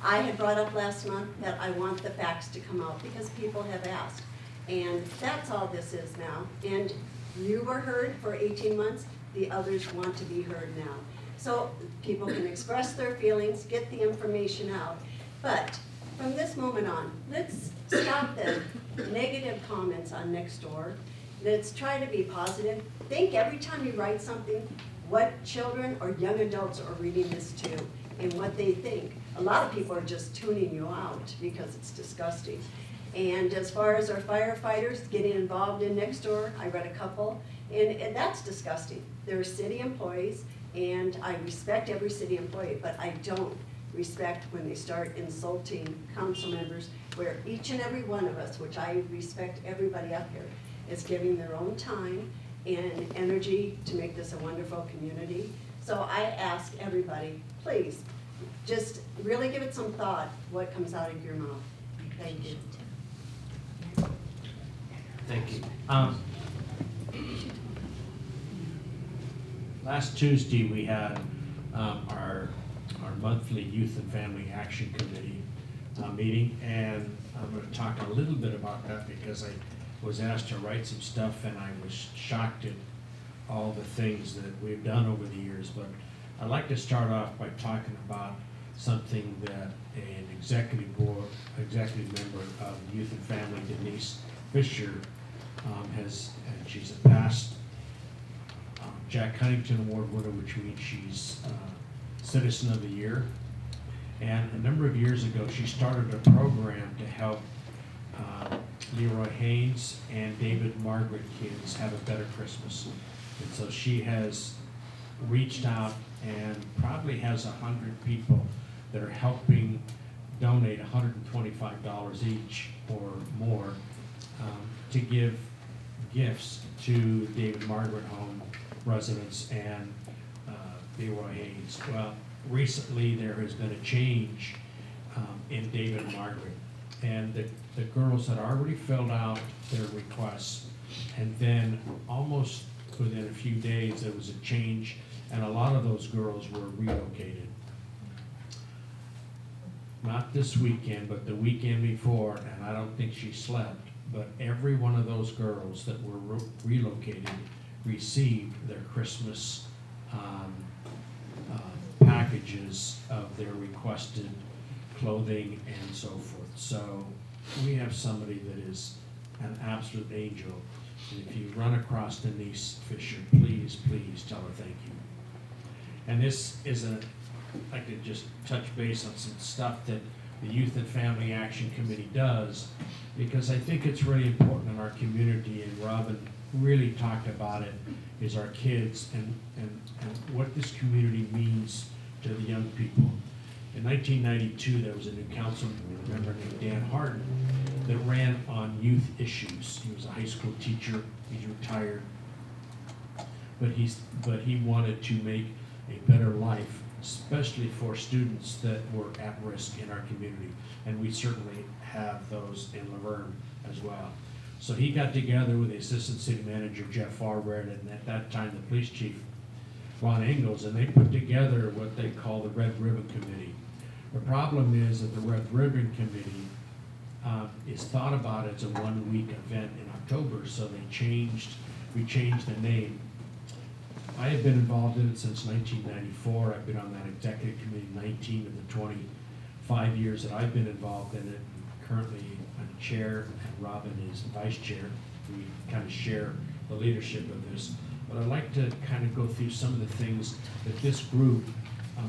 I had brought up last month that I want the facts to come out because people have asked. And that's all this is now. And you were heard for 18 months, the others want to be heard now. So people can express their feelings, get the information out. But from this moment on, let's stop the negative comments on Nextdoor. Let's try to be positive. Think every time you write something, what children or young adults are reading this to and what they think. A lot of people are just tuning you out because it's disgusting. And as far as our firefighters getting involved in Nextdoor, I read a couple, and that's disgusting. They're city employees, and I respect every city employee, but I don't respect when they start insulting council members, where each and every one of us, which I respect everybody up here, is giving their own time and energy to make this a wonderful community. So I ask everybody, please, just really give it some thought, what comes out of your mouth. Thank you. Thank you. Last Tuesday, we had our monthly Youth and Family Action Committee meeting, and I'm going to talk a little bit about that because I was asked to write some stuff, and I was shocked at all the things that we've done over the years. But I'd like to start off by talking about something that an executive member of Youth and Family, Denise Fisher, has, and she's a past Jack Huntington Award winner, which means she's Citizen of the Year. And a number of years ago, she started a program to help Leroy Haynes and David Margaret kids have a better Christmas. And so she has reached out and probably has 100 people that are helping donate $125 each or more to give gifts to David Margaret Home residents and Leroy Haynes. Well, recently there has been a change in David and Margaret, and the girls had already filled out their requests, and then almost within a few days there was a change, and a lot of those girls were relocated. Not this weekend, but the weekend before, and I don't think she slept, but every one of those girls that were relocated received their Christmas packages of their requested clothing and so forth. So we have somebody that is an absolute angel. And if you run across Denise Fisher, please, please tell her thank you. And this is I could just touch base on some stuff that the Youth and Family Action Committee does, because I think it's really important in our community, and Robin really talked about it, is our kids and what this community means to the young people. In 1992, there was a new council member named Dan Harden that ran on youth issues. He was a high school teacher, he's retired, but he wanted to make a better life, especially for students that were at risk in our community. And we certainly have those in Laverne as well. So he got together with the Assistant City Manager, Jeff Farberg, and at that time, the Police Chief, Ron Ingalls, and they put together what they call the Red Ribbon Committee. The problem is that the Red Ribbon Committee is thought about as a one-week event in October, so we changed the name. I have been involved in it since 1994. I've been on that executive committee 19 of the 25 years that I've been involved in it. Currently, I'm chair, and Robin is vice chair. We kind of share the leadership of this. But I'd like to kind of go through some of the things that this group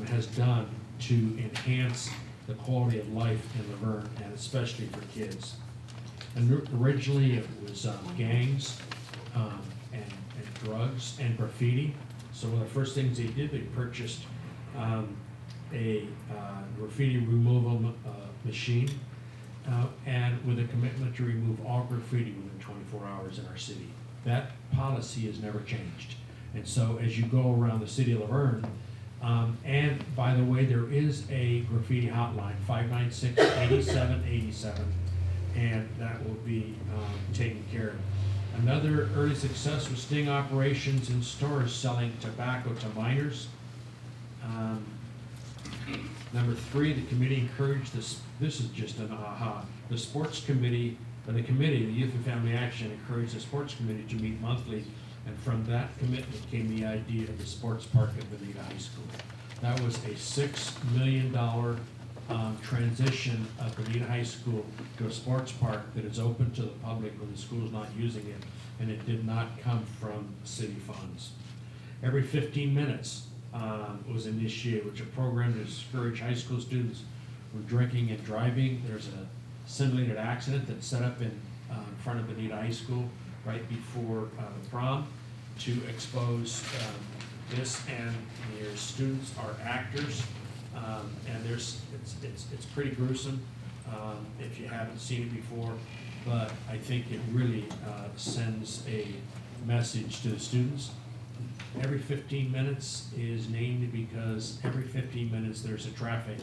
has done to enhance the quality of life in Laverne, and especially for kids. And originally, it was gangs and drugs and graffiti. So one of the first things they did, they purchased a graffiti removal machine, and with a commitment to remove all graffiti within 24 hours in our city. That policy has never changed. And so as you go around the city of Laverne, and by the way, there is a graffiti hotline, 596-8787, and that will be taken care of. Another early success was sting operations in stores selling tobacco to minors. Number 3, the committee encouraged this is just an aha, the sports committee, or the committee, the Youth and Family Action encouraged the sports committee to meet monthly, and from that commitment came the idea of the sports park at Bonita High School. That was a $6 million transition of Bonita High School to a sports park that is open to the public when the school is not using it, and it did not come from city funds. Every 15 minutes was initiated, which is a program to discourage high school students from drinking and driving. There's a simulated accident that's set up in front of Bonita High School right before the prom to expose this, and your students are actors, and it's pretty gruesome if you haven't seen it before, but I think it really sends a message to the students. Every 15 minutes is named because every 15 minutes there's a traffic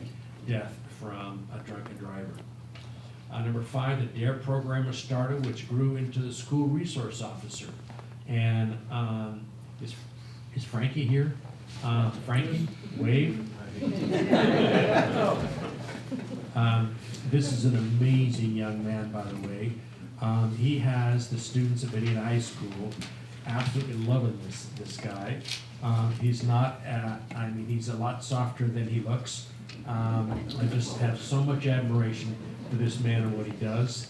death from a drunken driver. Number 5, the DARE program was started, which grew into the school resource officer. And is Frankie here? Frankie, wave. This is an amazing young man, by the way. He has the students at Bonita High School absolutely loving this guy. He's not, I mean, he's a lot softer than he looks. I just have so much admiration for this man and what he does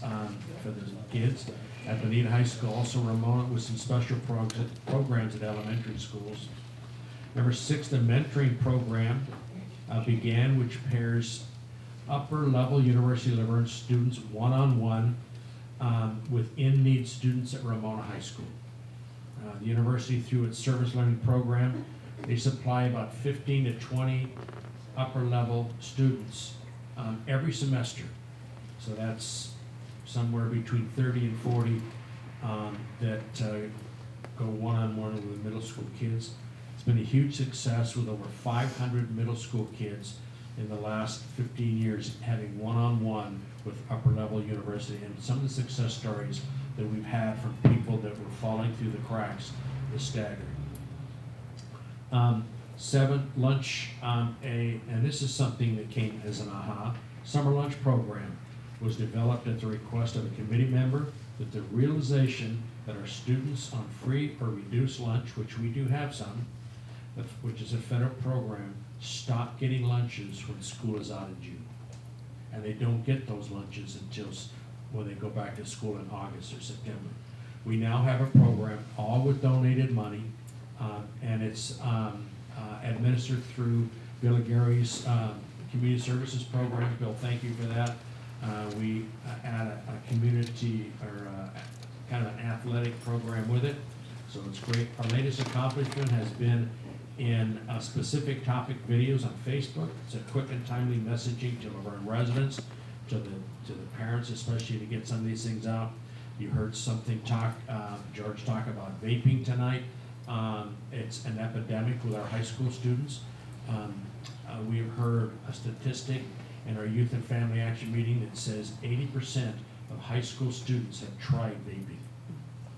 for the kids at Bonita High School. Also, Ramona with some special programs at elementary schools. Number 6, the mentoring program began, which pairs upper-level University of Laverne students one-on-one with in-need students at Ramona High School. The university, through its service learning program, they supply about 15 to 20 upper-level students every semester. So that's somewhere between 30 and 40 that go one-on-one with the middle school kids. It's been a huge success with over 500 middle school kids in the last 15 years having one-on-one with upper-level university. And some of the success stories that we've had from people that were falling through the cracks is staggering. 7, lunch, and this is something that came as an aha, summer lunch program was developed at the request of a committee member with the realization that our students on free or reduced lunch, which we do have some, which is a federal program, stop getting lunches when school is out in June. And they don't get those lunches until when they go back to school in August or September. We now have a program, all with donated money, and it's administered through Bill Gary's Community Services Program. Bill, thank you for that. We add a community or kind of an athletic program with it, so it's great. Our latest accomplishment has been in specific topic videos on Facebook. It's a quick and timely messaging to Laverne residents, to the parents especially, to get some of these things out. You heard something George talk about vaping tonight. It's an epidemic with our high school students. We've heard a statistic in our Youth and Family Action meeting that says 80% of high school students have tried vaping.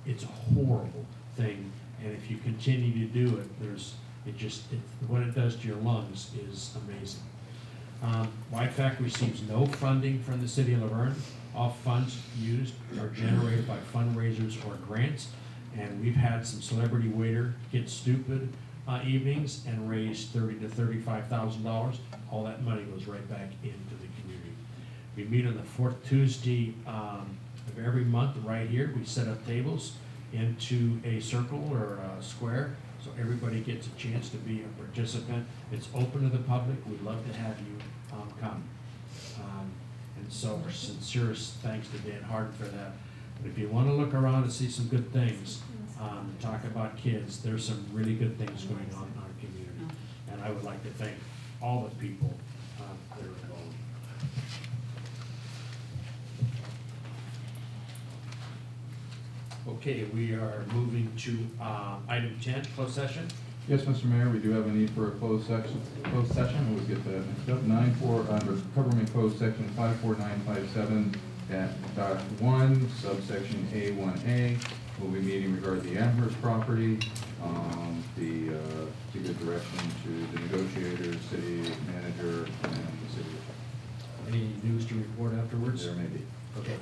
It's a horrible thing, and if you continue to do it, what it does to your lungs is amazing. YFAC receives no funding from the city of Laverne. All funds used are generated by fundraisers or grants, and we've had some celebrity waiter get stupid evenings and raise $30,000 to $35,000. All that money goes right back into the community. We meet on the 4th Tuesday of every month right here. We set up tables into a circle or a square, so everybody gets a chance to be a participant. It's open to the public. We'd love to have you come. And so our sincerest thanks to Dan Harden for that. But if you want to look around and see some good things, talk about kids, there's some really good things going on in our community. And I would like to thank all the people that are involved. Okay, we are moving to item 10, closed session. Yes, Mr. Mayor, we do have a need for a closed session. We'll get that mixed up. 9-4 under government code section 54957 .1, subsection A1A. We'll be meeting regarding the Amherst property, to give direction to the negotiators, city manager, and the city attorney. Any news to report afterwards? There may be. Okay.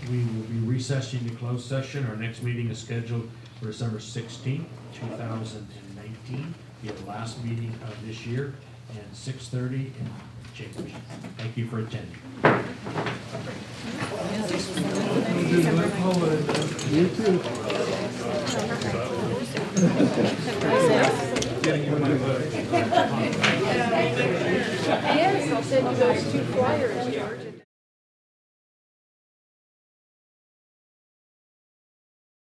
We will be recessing to closed session. Our next meeting is scheduled for December 16th, 2019. Be the last meeting of this year, and 6:30 in chambers. Thank you for attending. You too. Yes, I'll send you those two flyers, George.